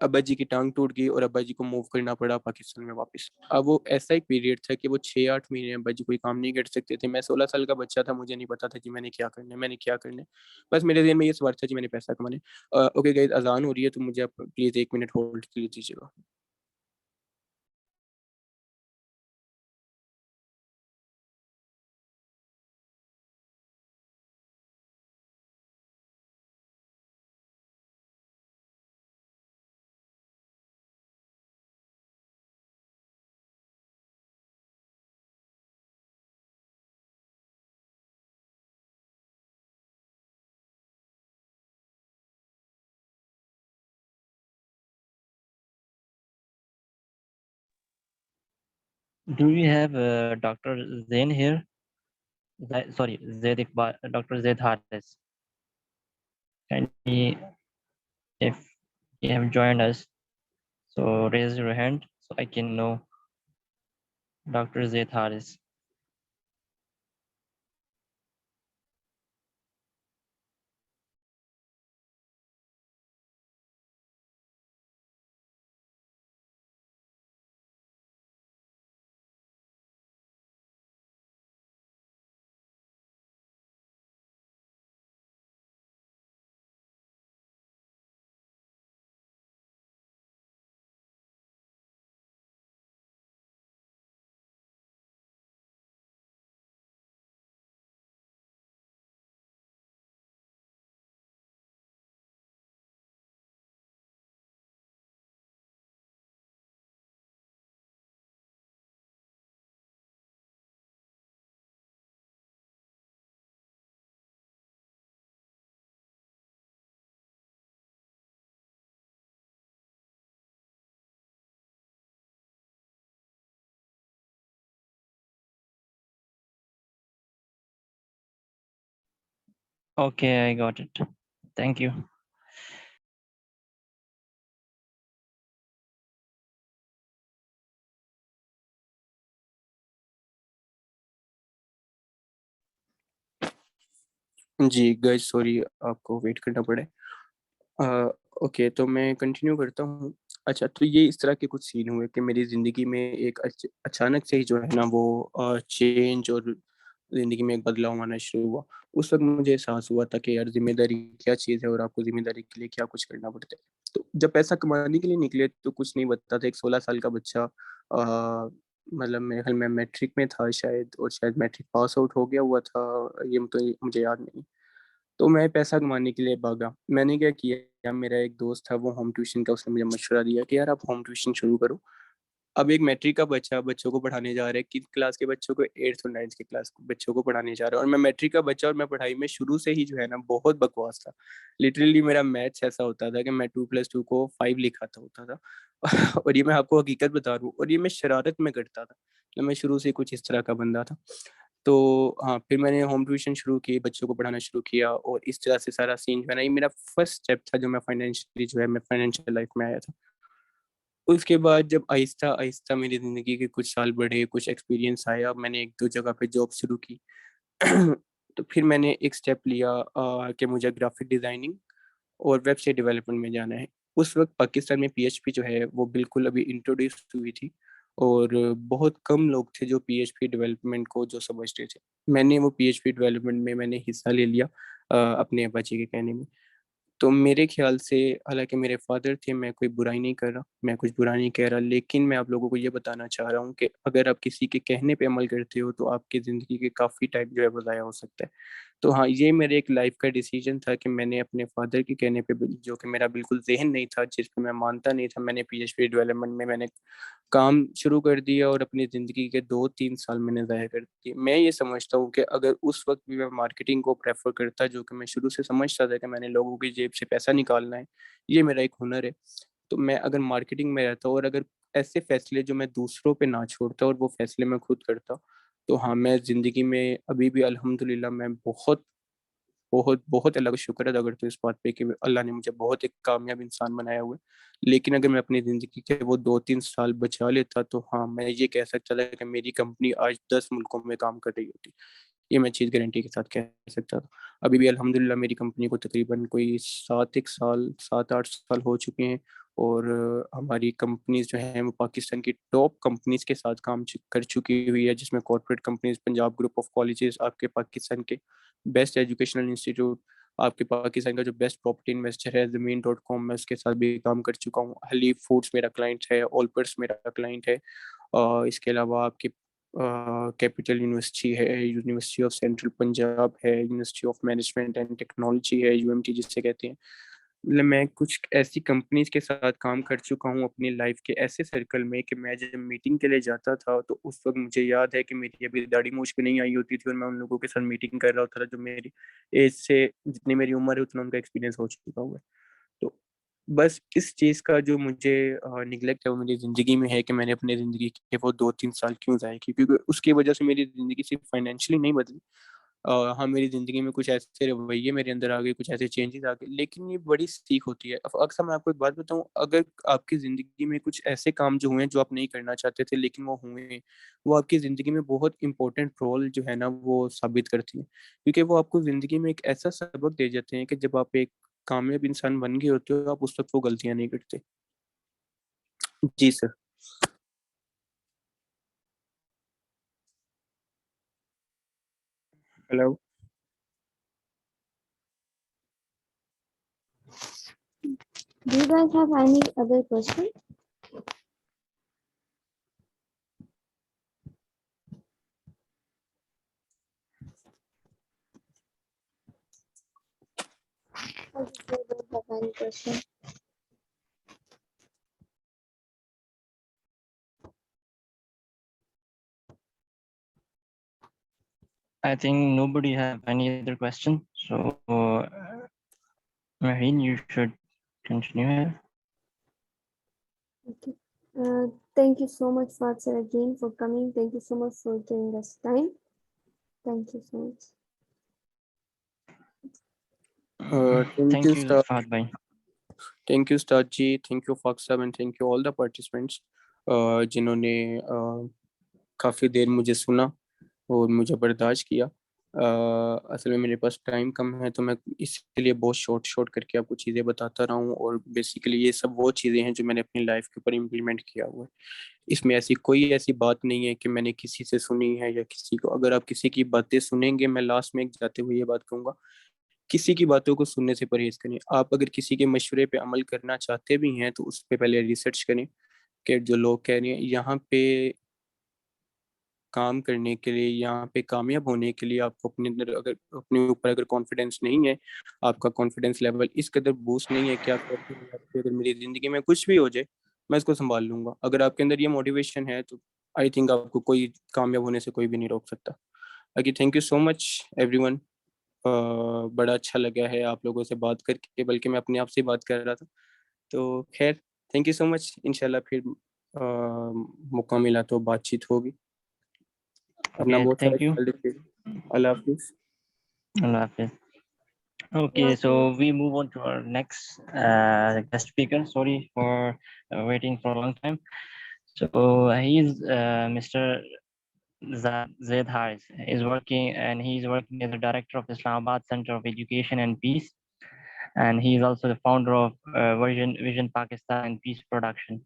C: ابا جی کی ٹانگ ٹوٹ گئی اور ابا جی کو موو کرنا پڑا پاکستان میں واپس. اب وہ ایسا ایک پیریڈ تھا کہ وہ 6-8 مہینے ابا جی کوئی کام نہیں کر سکتے تھے. میں 16 سال کا بچہ تھا, مجھے نہیں پتا تھا کہ میں نے کیا کرنا ہے. بس میرے ذہن میں یہ سوال تھا کہ میں نے پیسہ کمانا ہے. اوکے گائز, اذان ہو رہی ہے تو مجھے آپ پلیز 1 منٹ ہولڈ کے لیے دیجیے گا.
A: Do we have Dr. Zain here? Sorry, Zaid Iqbal, Dr. Zaid Haris. And if you have joined us, so raise your hand so I can know Dr. Zaid Haris. Okay, I got it. Thank you.
C: جی گائز سوری آپ کو ویٹ کرنا پڑے. اوکے تو میں کنٹینیو کرتا ہوں. اچھا تو یہ اس طرح کے کچھ سین ہوئے کہ میری زندگی میں ایک اچانک سے ہی جو ہے نا وہ چینج اور زندگی میں ایک بدلاؤ آنا شروع ہوا. اس وقت مجھے احساس ہوا تھا کہ یار ذمہ داری کیا چیز ہے اور آپ کو ذمہ داری کے لیے کیا کچھ کرنا پڑتا ہے. تو جب پیسہ کمانے کے لیے نکلے تو کچھ نہیں بتتا تھا. ایک 16 سال کا بچہ مطلب میرے خیال میں میٹرک میں تھا شاید, اور شاید میٹرک پاس آؤٹ ہو گیا ہوا تھا, یہ تو مجھے یاد نہیں. تو میں پیسہ کمانے کے لیے بھاگا. میں نے کیا میرا ایک دوست تھا وہ ہوم ٹیوشن کا, اس نے مجھے مشورہ دیا کہ یار آپ ہوم ٹیوشن شروع کرو. اب ایک میٹرک کا بچہ بچوں کو پڑھانے جا رہا ہے، کس کلاس کے بچوں کو؟ 8th اور 9th کے کلاس کے بچوں کو پڑھانے جا رہا ہے، اور میں میٹرک کا بچہ، اور میں پڑھائی میں شروع سے ہی جو ہے نا بہت بکواس تھا. لٹرلی میرا میتھس ایسا ہوتا تھا کہ میں 2+2 کو 5 لکھاتا ہوتا تھا. اور یہ میں آپ کو حقیقت بتا رہا ہوں، اور یہ میں شرارت میں کرتا تھا، میں شروع سے کچھ اس طرح کا بندہ تھا. تو ہاں، پھر میں نے ہوم ٹیوشن شروع کی، بچوں کو پڑھانا شروع کیا، اور اس طرح سے سارا سین جو ہے نا، یہ میرا فرسٹ اسٹیپ تھا جو میں فائنینشلی جو ہے میں فائنینشیل لائف میں آیا تھا. اس کے بعد جب آہستہ آہستہ میری زندگی کے کچھ سال بڑھے، کچھ ایکسپیرینس آیا، میں نے 1-2 جگہ پہ جاب شروع کی. تو پھر میں نے ایک اسٹیپ لیا کہ مجھے گرافک ڈیزائننگ اور ویب سائٹ ڈیولپمنٹ میں جانا ہے. اس وقت پاکستان میں PHP جو ہے وہ بالکل ابھی انٹروڈیوس ہوئی تھی، اور بہت کم لوگ تھے جو PHP ڈیولپمنٹ کو جو سمجھتے تھے. میں نے وہ PHP ڈیولپمنٹ میں نے حصہ لے لیا اپنے ابا جی کے کہنے میں. تو میرے خیال سے، حالانکہ میرے فادر تھے، میں کوئی برائی نہیں کر رہا، میں کچھ برا نہیں کہہ رہا، لیکن میں آپ لوگوں کو یہ بتانا چاہ رہا ہوں کہ اگر آپ کسی کے کہنے پہ عمل کرتے ہو تو آپ کی زندگی کے کافی ٹائم جو ہے وہ ضائع ہو سکتا ہے. تو ہاں، یہ میرے ایک لائف کا ڈیسیجن تھا کہ میں نے اپنے فادر کے کہنے پہ، جو کہ میرا بالکل ذہن نہیں تھا، جس پہ میں مانتا نہیں تھا، میں نے PHP ڈیولپمنٹ میں نے کام شروع کر دیا، اور اپنی زندگی کے 2-3 سال میں نے ضائع کر دیے. میں یہ سمجھتا ہوں کہ اگر اس وقت بھی میں مارکیٹنگ کو پریفر کرتا، جو کہ میں شروع سے سمجھتا تھا کہ میں نے لوگوں کی جیب سے پیسہ نکالنا ہے، یہ میرا ایک ہنر ہے، تو میں اگر مارکیٹنگ میں رہتا، اور اگر ایسے فیصلے جو میں دوسروں پہ نہ چھوڑتا اور وہ فیصلے میں خود کرتا، تو ہاں، میں زندگی میں ابھی بھی الحمدللہ میں بہت بہت بہت اللہ کا شکر ادا کرتا ہوں اس بات پہ کہ اللہ نے مجھے بہت ایک کامیاب انسان بنایا ہوا ہے. لیکن اگر میں اپنی زندگی کے وہ 2-3 سال بچا لیتا، تو ہاں، میں یہ کہہ سکتا تھا کہ میری کمپنی آج 10 ملکوں میں کام کر رہی ہوتی. یہ میں چیز گارنٹی کے ساتھ کہہ سکتا تھا. ابھی بھی الحمدللہ میری کمپنی کو تقریباً کوئی 7-8 سال ہو چکے ہیں، اور ہماری کمپنیز جو ہیں وہ پاکستان کی ٹاپ کمپنیز کے ساتھ کام کر چکی ہوئی ہے، جس میں corporate companies, Punjab group of colleges, آپ کے پاکستان کے بیسٹ ایجوکیشنل انسٹیٹیوٹ، آپ کے پاکستان کا جو بیسٹ پراپرٹی انویسٹر ہے زمین.com، میں اس کے ساتھ بھی کام کر چکا ہوں. حلیف فوڈس میرا کلائنٹ ہے، اولپرس میرا کلائنٹ ہے. اس کے علاوہ آپ کی کیپٹل یونیورسٹی ہے، یونیورسٹی آف سینٹرل پنجاب ہے، university of management and technology ہے، UMT جسے کہتے ہیں. مطلب میں کچھ ایسی کمپنیز کے ساتھ کام کر چکا ہوں اپنی لائف کے ایسے سرکل میں کہ میں جب میٹنگ کے لیے جاتا تھا تو اس وقت مجھے یاد ہے کہ میری ابھی داڑھی مونچھ بھی نہیں آئی ہوتی تھی، اور میں ان لوگوں کے ساتھ میٹنگ کر رہا ہوتا تھا جو میری ایج سے، جتنی میری عمر ہے اتنا ان کا ایکسپیرینس ہو چکا ہوا ہے. تو بس اس چیز کا جو مجھے نگلیکٹ ہے وہ میری زندگی میں ہے کہ میں نے اپنے زندگی کے وہ 2-3 سال کیوں ضائع کی، کیونکہ اس کی وجہ سے میری زندگی صرف فائنینشلی نہیں بدلی. ہاں، میری زندگی میں کچھ ایسے رویے میرے اندر آ گئے، کچھ ایسے چینجز آ گئے، لیکن یہ بڑی سیکھ ہوتی ہے. اکثر میں آپ کو ایک بات بتاؤں، اگر آپ کی زندگی میں کچھ ایسے کام جو ہوئے ہیں جو آپ نہیں کرنا چاہتے تھے لیکن وہ ہوئے، وہ آپ کی زندگی میں بہت امپورٹنٹ رول جو ہے نا وہ ثابت کرتی ہیں، کیونکہ وہ آپ کو زندگی میں ایک ایسا سبق دے جاتے ہیں کہ جب آپ ایک کامیاب انسان بن گئے ہوتے ہو، آپ اس وقت وہ غلطیاں نہیں کرتے. جی سر. Hello.
B: Do you guys have any other question? Okay, if you don't have any question.
A: I think nobody have any other question. So, Maheen, you should continue here.
B: Okay. Thank you so much, Fahad sir, again for coming. Thank you so much for giving us time. Thank you so much.
C: Thank you,
A: Thank you,
C: Star.
A: Fahad bhai.
C: Thank you استاد جی، تھینک یو فاق صاحب، and thank you all the participants جنہوں نے کافی دیر مجھے سنا اور مجھے برداشت کیا. اصل میں میرے پاس ٹائم کم ہے تو میں اس کے لیے بہت شارٹ کر کے آپ کو چیزیں بتاتا رہا ہوں، اور بیسیکلی یہ سب وہ چیزیں ہیں جو میں نے اپنی لائف کے اوپر امپلیمنٹ کیا ہوا ہے. اس میں کوئی ایسی بات نہیں ہے کہ میں نے کسی سے سنی ہے یا کسی کو. اگر آپ کسی کی باتیں سنیں گے، میں لاسٹ میں جاتے ہوئے یہ بات کہوں گا، کسی کی باتوں کو سننے سے پرہیز کریں. آپ اگر کسی کے مشورے پہ عمل کرنا چاہتے بھی ہیں تو اس پہ پہلے ریسرچ کریں کہ جو لوگ کہہ رہے ہیں یہاں پہ کام کرنے کے لیے، یہاں پہ کامیاب ہونے کے لیے، آپ کو اپنے اندر اپنے اوپر اگر کانفیڈینس نہیں ہے، آپ کا کانفیڈینس لیول اس قدر بوسٹ نہیں ہے کہ آپ کہتے ہیں اگر میری زندگی میں کچھ بھی ہو جائے میں اس کو سنبھال لوں گا. اگر آپ کے اندر یہ موٹیویشن ہے تو آئی تھنک آپ کو کوئی کامیاب ہونے سے کوئی بھی نہیں روک سکتا. باقی thank you so much every one. بڑا اچھا لگا ہے آپ لوگوں سے بات کر کے, بلکہ میں اپنے آپ سے بات کر رہا تھا. تو خیر تھینک یو سو مچ. انشاءاللہ پھر موقع ملا تو بات چیت ہوگی. اپنا
A: Okay,
C: بہت سارا
A: thank you.
C: خیال رکھیے. اللہ حافظ.
A: Allah Hafiz. Okay, so we move on to our next guest speaker. Sorry for waiting for a long time. So he is Mr. Zaid Haris. He's working as the director of the Islamabad Center of Education and Peace, and he is also the founder of Vision Pakistan and Peace Production.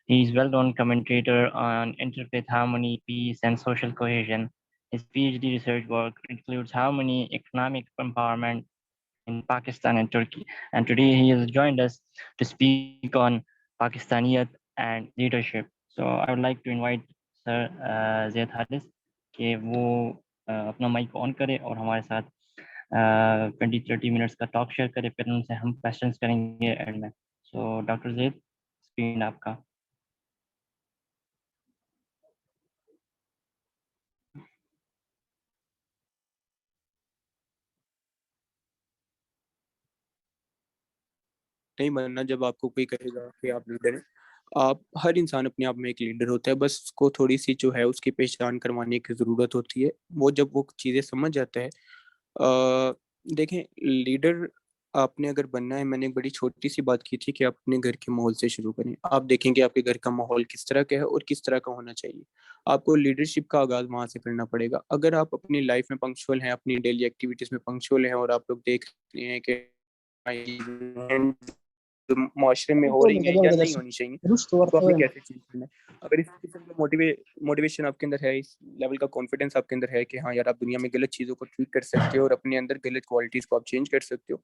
A: He is well-known commentator on interfaith harmony, peace, and social cohesion. His PhD research work includes harmony, economic empowerment in Pakistan and Turkey. And today he has joined us to speak on Pakistaniyat and leadership. So I would like to invite Sir Zaid Haris کہ وہ اپنا مائک آن کرے اور ہمارے ساتھ 20-30 منٹس کا ٹاک شیئر کرے, پھر ان سے ہم کویشچنس کریں گے اینڈ میں. سو ڈاکٹر زید, اسکرین آپ کا.
C: نہیں بننا جب آپ کو کوئی کہے گا کہ آپ لیڈر ہیں. آپ ہر انسان اپنے آپ میں ایک لیڈر ہوتا ہے, بس اس کو تھوڑی سی جو ہے اس کی پہچان کروانے کی ضرورت ہوتی ہے. وہ جب وہ چیزیں سمجھ جاتا ہے. دیکھیں لیڈر آپ نے اگر بننا ہے, میں نے ایک بڑی چھوٹی سی بات کی تھی کہ آپ اپنے گھر کے ماحول سے شروع کریں. آپ دیکھیں کہ آپ کے گھر کا ماحول کس طرح کا ہے اور کس طرح کا ہونا چاہیے. آپ کو لیڈرشپ کا آغاز وہاں سے کرنا پڑے گا. اگر آپ اپنی لائف میں پنکچوئل ہیں, اپنی ڈیلی ایکٹیویٹیز میں پنکچوئل ہیں, اور آپ لوگ دیکھ رہے ہیں کہ معاشرے میں ہو رہی ہیں یا نہیں ہونی چاہیے, تو آپ نے کیسے چینج کرنا ہے. اگر اس قسم کا موٹیویشن آپ کے اندر ہے, اس لیول کا کانفیڈنس آپ کے اندر ہے کہ ہاں یار آپ دنیا میں غلط چیزوں کو ٹویک کر سکتے ہو اور اپنے اندر غلط کوالٹیز کو آپ چینج کر سکتے ہو,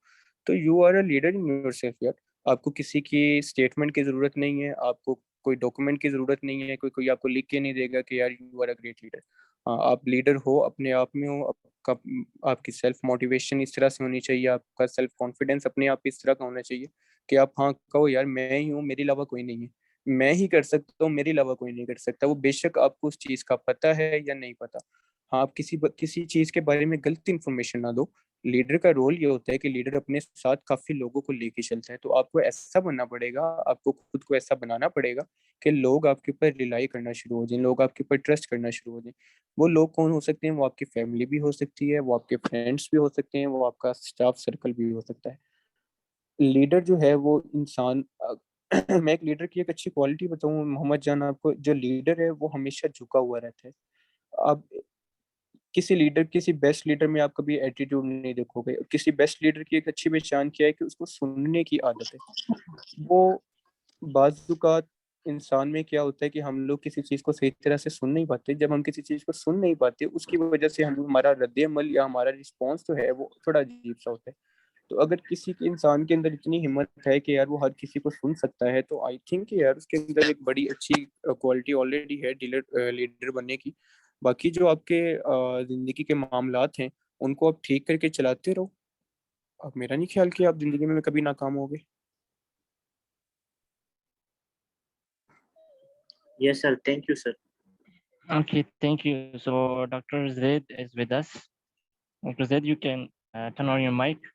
C: تو you are a leader in yourself یار. آپ کو کسی کی اسٹیٹمنٹ کی ضرورت نہیں ہے, آپ کو کوئی ڈاکومنٹ کی ضرورت نہیں ہے, کوئی آپ کو لکھ کے نہیں دے گا کہ یار you are a great leader. ہاں آپ لیڈر ہو, اپنے آپ میں ہو. آپ کی سیلف موٹیویشن اس طرح سے ہونی چاہیے, آپ کا سیلف کانفیڈنس اپنے آپ اس طرح کا ہونا چاہیے کہ آپ ہاں کہو یار میں ہی ہوں, میرے علاوہ کوئی نہیں ہے, میں ہی کر سکتا ہوں, میرے علاوہ کوئی نہیں کر سکتا. وہ بے شک آپ کو اس چیز کا پتہ ہے یا نہیں پتہ. ہاں آپ کسی چیز کے بارے میں غلط انفارمیشن نہ دو. لیڈر کا رول یہ ہوتا ہے کہ لیڈر اپنے ساتھ کافی لوگوں کو لے کے چلتا ہے. تو آپ کو ایسا بننا پڑے گا, آپ کو خود کو ایسا بنانا پڑے گا کہ لوگ آپ کے اوپر ریلائی کرنا شروع ہو جائیں, لوگ آپ کے اوپر ٹرسٹ کرنا شروع ہو جائیں. وہ لوگ کون ہو سکتے ہیں؟ وہ آپ کی فیملی بھی ہو سکتی ہے, وہ آپ کے فرینڈس بھی ہو سکتے ہیں, وہ آپ کا اسٹاف سرکل بھی ہو سکتا ہے. لیڈر جو ہے وہ انسان میں ایک لیڈر کی ایک اچھی کوالٹی بتاؤں محمد جان آپ کو, جو لیڈر ہے وہ ہمیشہ جھکا ہوا رہتا ہے. اب کسی بیسٹ لیڈر میں آپ کبھی ایٹیٹیوڈ نہیں دیکھو گے. کسی بیسٹ لیڈر کی ایک اچھی پہچان کیا ہے کہ اس کو سننے کی عادت ہے. وہ بعض اوقات انسان میں کیا ہوتا ہے کہ ہم لوگ کسی چیز کو صحیح طرح سے سن نہیں پاتے. جب ہم کسی چیز کو سن نہیں پاتے اس کی وجہ سے ہمارا رد عمل یا ہمارا رسپانس جو ہے وہ تھوڑا عجیب سا ہوتا ہے. تو اگر کسی کے انسان کے اندر اتنی ہمت ہے کہ یار وہ ہر کسی کو سن سکتا ہے, تو آئی تھنک یار اس کے اندر ایک بڑی اچھی کوالٹی آلریڈی ہے لیڈر بننے کی. باقی جو آپ کے زندگی کے معاملات ہیں ان کو آپ ٹھیک کر کے چلاتے رہو. اب میرا نہیں خیال کہ آپ زندگی میں کبھی ناکام ہوگے.
D: Yes, sir. Thank you, sir.
A: Okay, thank you. So Dr. Zaid is with us. Dr. Zaid, you can turn on your mic.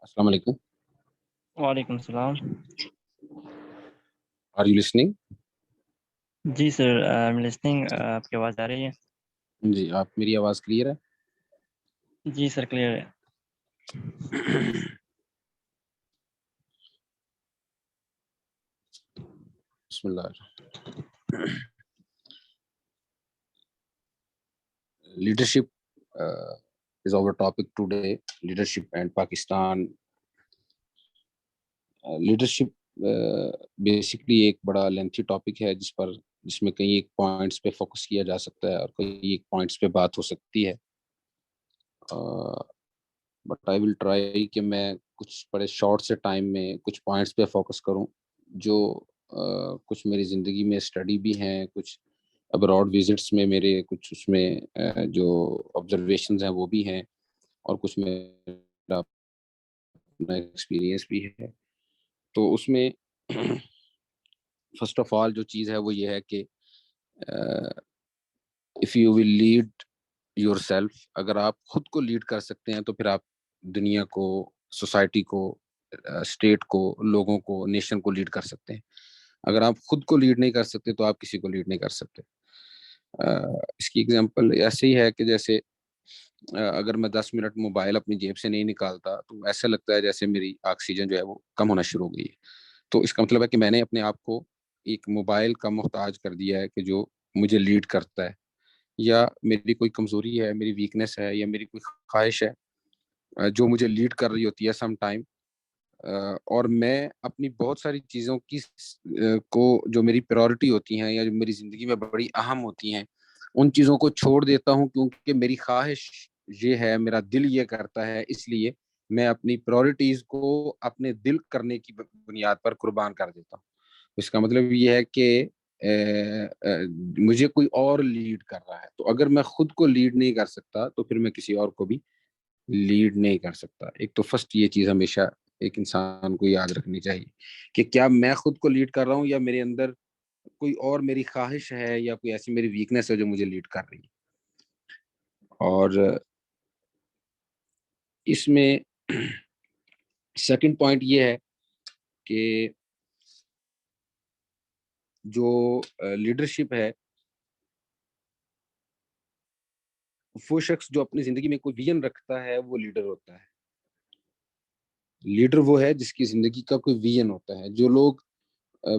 E: Assalamu alaikum.
A: Wa alaikum salam.
E: Are you listening?
A: G sir, I'm listening. آپ کی آواز آ رہی ہے؟
E: جی, آپ میری آواز کلیئر ہے؟
A: جی سر کلیئر ہے.
E: بسم اللہ. Leadership is our topic today. Leadership and Pakistan. Leadership basically ایک بڑا لینتھی ٹاپک ہے جس میں کئی ایک پوائنٹس پہ فوکس کیا جا سکتا ہے اور کئی ایک پوائنٹس پہ بات ہو سکتی ہے. بٹ آئی ول ٹرائی کہ میں کچھ بڑے شارٹ سے ٹائم میں کچھ پوائنٹس پہ فوکس کروں جو کچھ میری زندگی میں اسٹڈی بھی ہیں, کچھ ابراڈ وزٹس میں میرے کچھ اس میں جو آبزرویشنز ہیں وہ بھی ہیں, اور کچھ میرا اپنا ایکسپیرینس بھی ہے. تو اس میں فرسٹ آف آل جو چیز ہے وہ یہ ہے کہ if you will lead your self, اگر آپ خود کو لیڈ کر سکتے ہیں تو پھر آپ دنیا کو، سوسائٹی کو، اسٹیٹ کو، لوگوں کو، نیشن کو لیڈ کر سکتے ہیں. اگر آپ خود کو لیڈ نہیں کر سکتے تو آپ کسی کو لیڈ نہیں کر سکتے. اس کی ایگزامپل ایسے ہی ہے کہ جیسے اگر میں 10 منٹ موبائل اپنی جیب سے نہیں نکالتا تو ایسا لگتا ہے جیسے میری آکسیجن جو ہے وہ کم ہونا شروع ہو گئی ہے. تو اس کا مطلب ہے کہ میں نے اپنے آپ کو ایک موبائل کا محتاج کر دیا ہے کہ جو مجھے لیڈ کرتا ہے، یا میری کوئی کمزوری ہے، میری ویکنس ہے، یا میری کوئی خواہش ہے جو مجھے لیڈ کر رہی ہوتی ہے سم ٹائم. اور میں اپنی بہت ساری چیزوں کی کو جو میری پریورٹی ہوتی ہیں یا جو میری زندگی میں بڑی اہم ہوتی ہیں ان چیزوں کو چھوڑ دیتا ہوں، کیونکہ میری خواہش یہ ہے، میرا دل یہ کرتا ہے، اس لیے میں اپنی پریورٹیز کو اپنے دل کرنے کی بنیاد پر قربان کر دیتا ہوں. اس کا مطلب یہ ہے کہ مجھے کوئی اور لیڈ کر رہا ہے. تو اگر میں خود کو لیڈ نہیں کر سکتا تو پھر میں کسی اور کو بھی لیڈ نہیں کر سکتا. ایک تو فرسٹ یہ چیز ہمیشہ ایک انسان کو یاد رکھنی چاہیے کہ کیا میں خود کو لیڈ کر رہا ہوں، یا میرے اندر کوئی اور میری خواہش ہے یا کوئی ایسی میری ویکنس ہے جو مجھے لیڈ کر رہی ہے. اور اس میں سیکنڈ پوائنٹ یہ ہے کہ جو لیڈرشپ ہے، وہ شخص جو اپنی زندگی میں کوئی ویژن رکھتا ہے وہ لیڈر ہوتا ہے. لیڈر وہ ہے جس کی زندگی کا کوئی ویژن ہوتا ہے. جو لوگ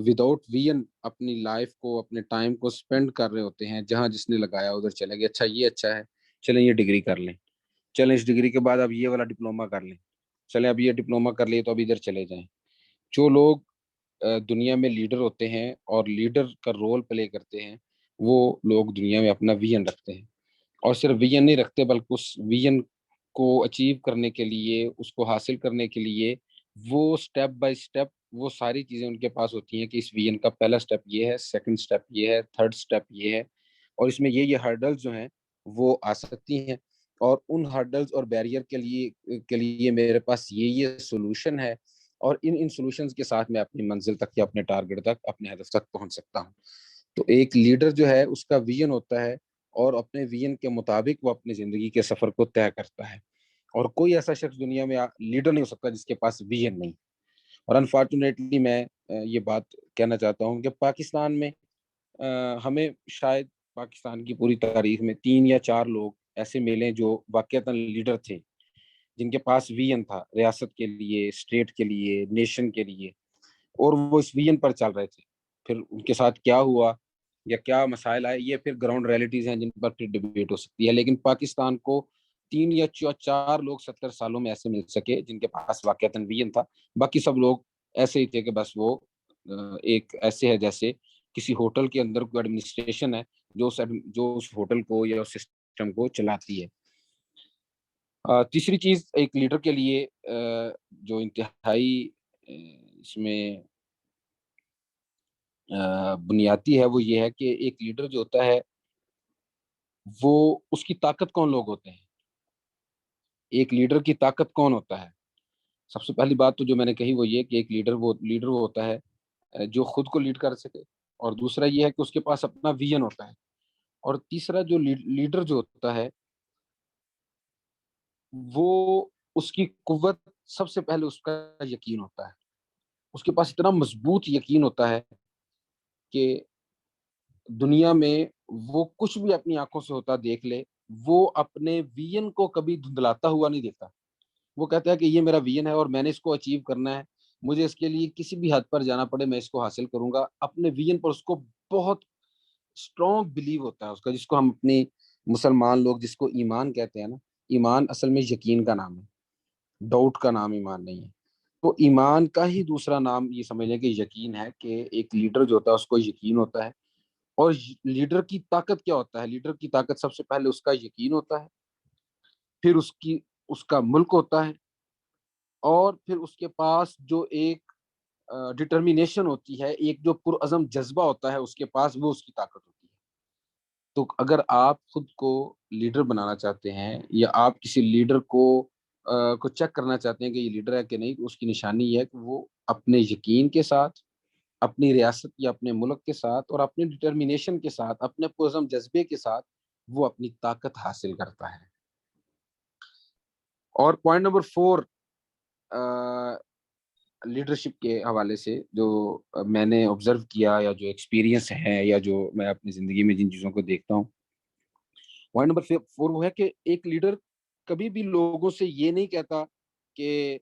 E: وداؤٹ ویژن اپنی لائف کو، اپنے ٹائم کو اسپینڈ کر رہے ہوتے ہیں، جہاں جس نے لگایا ادھر چلے گئے، اچھا یہ اچھا ہے، چلیں یہ ڈگری کر لیں، چلیں اس ڈگری کے بعد اب یہ والا ڈپلوما کر لیں، چلیں اب یہ ڈپلوما کر لیے تو اب ادھر چلے جائیں. جو لوگ دنیا میں لیڈر ہوتے ہیں اور لیڈر کا رول پلے کرتے ہیں، وہ لوگ دنیا میں اپنا ویژن رکھتے ہیں. اور صرف ویژن نہیں رکھتے بلکہ اس ویژن کو اچیو کرنے کے لیے، اس کو حاصل کرنے کے لیے وہ سٹیپ بائی سٹیپ وہ ساری چیزیں ان کے پاس ہوتی ہیں کہ اس ویژن کا پہلا سٹیپ یہ ہے، سیکنڈ سٹیپ یہ ہے، تھرڈ سٹیپ یہ ہے، اور اس میں یہ ہرڈلز جو ہیں وہ آ سکتی ہیں. اور ان ہرڈلز اور بیریئر کے لیے میرے پاس یہ سولوشن ہے، اور ان سولوشنز کے ساتھ میں اپنی منزل تک یا اپنے ٹارگٹ تک، اپنے ہدف تک پہنچ سکتا ہوں. تو ایک لیڈر جو ہے اس کا ویژن ہوتا ہے، اور اپنے ویژن کے مطابق وہ اپنی زندگی کے سفر کو طے کرتا ہے. اور کوئی ایسا شخص دنیا میں لیڈر نہیں ہو سکتا جس کے پاس ویژن نہیں. اور انفارچونیٹلی میں یہ بات کہنا چاہتا ہوں کہ پاکستان میں ہمیں شاید پاکستان کی پوری تاریخ میں 3 یا 4 لوگ ایسے ملے جو واقعتاً لیڈر تھے، جن کے پاس ویژن تھا ریاست کے لیے، اسٹیٹ کے لیے، نیشن کے لیے، اور وہ اس ویژن پر چل رہے تھے. پھر ان کے ساتھ کیا ہوا یا کیا مسائل آئے، یہ پھر گراؤنڈ ریئلٹیز ہیں جن پر پھر ڈیبیٹ ہو سکتی ہے. لیکن پاکستان کو 3 یا 4 لوگ 70 سالوں میں ایسے مل سکے جن کے پاس واقعتاً ویژن تھا. باقی سب لوگ ایسے ہی تھے کہ بس وہ ایک ایسے ہے جیسے کسی ہوٹل کے اندر کوئی ایڈمنسٹریشن ہے جو اس ہوٹل کو یا اس سسٹم کو چلاتی ہے. تیسری چیز ایک لیڈر کے لیے جو انتہائی اس میں بنیادی ہے وہ یہ ہے کہ ایک لیڈر جو ہوتا ہے وہ اس کی طاقت کون لوگ ہوتے ہیں. ایک لیڈر کی طاقت کون ہوتا ہے؟ سب سے پہلی بات تو جو میں نے کہی وہ یہ کہ ایک لیڈر وہ ہوتا ہے جو خود کو لیڈ کر سکے، اور دوسرا یہ ہے کہ اس کے پاس اپنا ویژن ہوتا ہے، اور تیسرا جو لیڈر جو ہوتا ہے وہ اس کی قوت سب سے پہلے اس کا یقین ہوتا ہے. اس کے پاس اتنا مضبوط یقین ہوتا ہے کہ دنیا میں وہ کچھ بھی اپنی آنکھوں سے ہوتا دیکھ لے، وہ اپنے ویژن کو کبھی دھندلاتا ہوا نہیں دیتا. وہ کہتا ہے کہ یہ میرا ویژن ہے اور میں نے اس کو اچیو کرنا ہے، مجھے اس کے لیے کسی بھی حد پر جانا پڑے میں اس کو حاصل کروں گا. اپنے ویژن پر اس کو بہت اسٹرانگ بلیو ہوتا ہے اس کا، جس کو ہم اپنی مسلمان لوگ جس کو ایمان کہتے ہیں نا. ایمان اصل میں یقین کا نام ہے، ڈاؤٹ کا نام ایمان نہیں ہے. تو ایمان کا ہی دوسرا نام یہ سمجھ لیں کہ یقین ہے، کہ ایک لیڈر جو ہوتا ہے اس کو یقین ہوتا ہے. اور لیڈر کی طاقت کیا ہوتا ہے؟ لیڈر کی طاقت سب سے پہلے اس کا یقین ہوتا ہے، پھر اس کا ملک ہوتا ہے، اور پھر اس کے پاس جو ایک ڈٹرمینیشن ہوتی ہے، ایک جو پرعزم جذبہ ہوتا ہے اس کے پاس، وہ اس کی طاقت ہوتی ہے. تو اگر آپ خود کو لیڈر بنانا چاہتے ہیں، یا آپ کسی لیڈر کو کو چیک کرنا چاہتے ہیں کہ یہ لیڈر ہے کہ نہیں، تو اس کی نشانی یہ ہے کہ وہ اپنے یقین کے ساتھ، اپنی ریاست یا اپنے ملک کے ساتھ اور اپنے ڈٹرمینیشن کے ساتھ، اپنے پرعزم جذبے کے ساتھ وہ اپنی طاقت حاصل کرتا ہے۔ اور پوائنٹ نمبر 4 لیڈرشپ کے حوالے سے جو میں نے آبزرو کیا یا جو ایکسپیرینس ہے یا جو میں اپنی زندگی میں جن چیزوں کو دیکھتا ہوں، پوائنٹ نمبر 4 وہ ہے کہ ایک لیڈر کبھی بھی لوگوں سے یہ نہیں کہتا کہ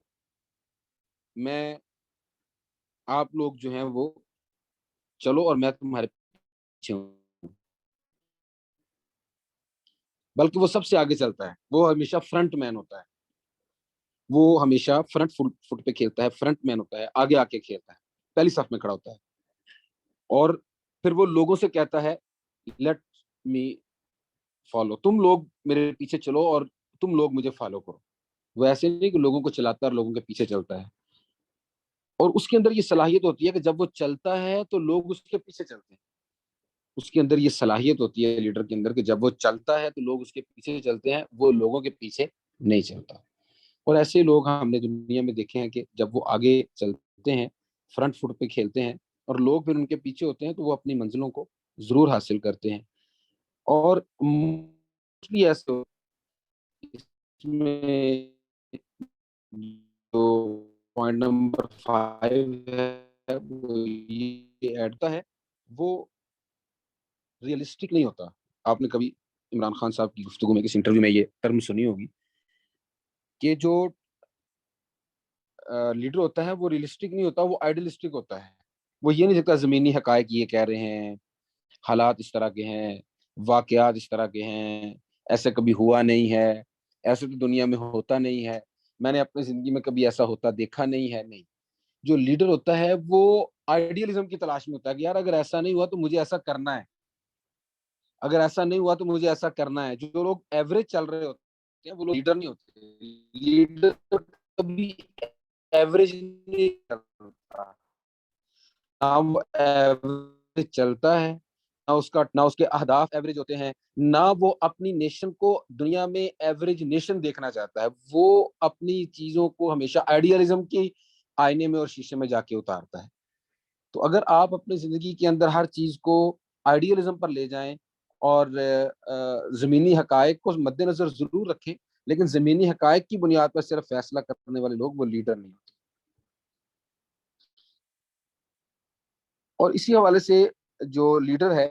E: میں آپ لوگ جو ہیں وہ چلو اور میں تمہارے پیچھے ہوں، بلکہ وہ سب سے آگے چلتا ہے، وہ ہمیشہ فرنٹ مین ہوتا ہے، وہ ہمیشہ فرنٹ فٹ پہ کھیلتا ہے، فرنٹ مین ہوتا ہے، آگے آ کے کھیلتا ہے، پہلی صف میں کھڑا ہوتا ہے، اور پھر وہ لوگوں سے کہتا ہے لیٹ می فالو، تم لوگ میرے پیچھے چلو اور تم لوگ مجھے فالو کرو۔ وہ ایسے نہیں کہ لوگوں کو چلاتا ہے اور لوگوں کے پیچھے چلتا ہے، اور اس کے اندر یہ صلاحیت ہوتی ہے کہ جب وہ چلتا ہے تو لوگ اس کے پیچھے چلتے ہیں، اس کے اندر یہ صلاحیت ہوتی ہے لیڈر کے اندر کہ جب وہ چلتا ہے تو لوگ اس کے پیچھے چلتے ہیں، وہ لوگوں کے پیچھے نہیں چلتا۔ اور ایسے لوگ ہم نے دنیا میں دیکھے ہیں کہ جب وہ آگے چلتے ہیں، فرنٹ فٹ پہ کھیلتے ہیں اور لوگ پھر ان کے پیچھے ہوتے ہیں، تو وہ اپنی منزلوں کو ضرور حاصل کرتے ہیں۔ اور موسٹلی ایسے اس میں جو پوائنٹ نمبر 5 ہے وہ یہ ایڈ کا ہے، وہ ریئلسٹک نہیں ہوتا۔ آپ نے کبھی عمران خان صاحب کی گفتگو میں کسی انٹرویو میں یہ ٹرم سنی ہوگی کہ جو لیڈر ہوتا ہے وہ ریئلسٹک نہیں ہوتا، وہ آئیڈیلسٹک ہوتا ہے۔ وہ یہ نہیں دیکھتا زمینی حقائق یہ کہہ رہے ہیں، حالات اس طرح کے ہیں، واقعات اس طرح کے ہیں، ایسے کبھی ہوا نہیں ہے، ایسے تو دنیا میں ہوتا نہیں ہے، میں نے اپنی زندگی میں کبھی ایسا ہوتا دیکھا نہیں ہے۔ نہیں، جو لیڈر ہوتا ہے وہ آئیڈیلزم کی تلاش میں ہوتا ہے کہ یار اگر ایسا نہیں ہوا تو مجھے ایسا کرنا ہے، اگر ایسا نہیں ہوا تو مجھے ایسا کرنا ہے۔ جو لوگ ایوریج چل رہے ہوتے ہیں وہ لوگ لیڈر نہیں ہوتے۔ لیڈر کبھی ایوریج نہیں کرتا، نہ وہ ایوریج چلتا ہے، نہ اس کے اہداف ایوریج ہوتے ہیں، نہ وہ اپنی نیشن کو دنیا میں ایوریج نیشن دیکھنا چاہتا ہے۔ وہ اپنی چیزوں کو ہمیشہ آئیڈیالزم کی آئینے میں اور شیشے میں جا کے اتارتا ہے۔ تو اگر آپ اپنی زندگی کے اندر ہر چیز کو آئیڈیالزم پر لے جائیں اور زمینی حقائق کو مد نظر ضرور رکھیں، لیکن زمینی حقائق کی بنیاد پر صرف فیصلہ کرنے والے لوگ وہ لیڈر نہیں ہوتے۔ اور اسی حوالے سے جو لیڈر ہے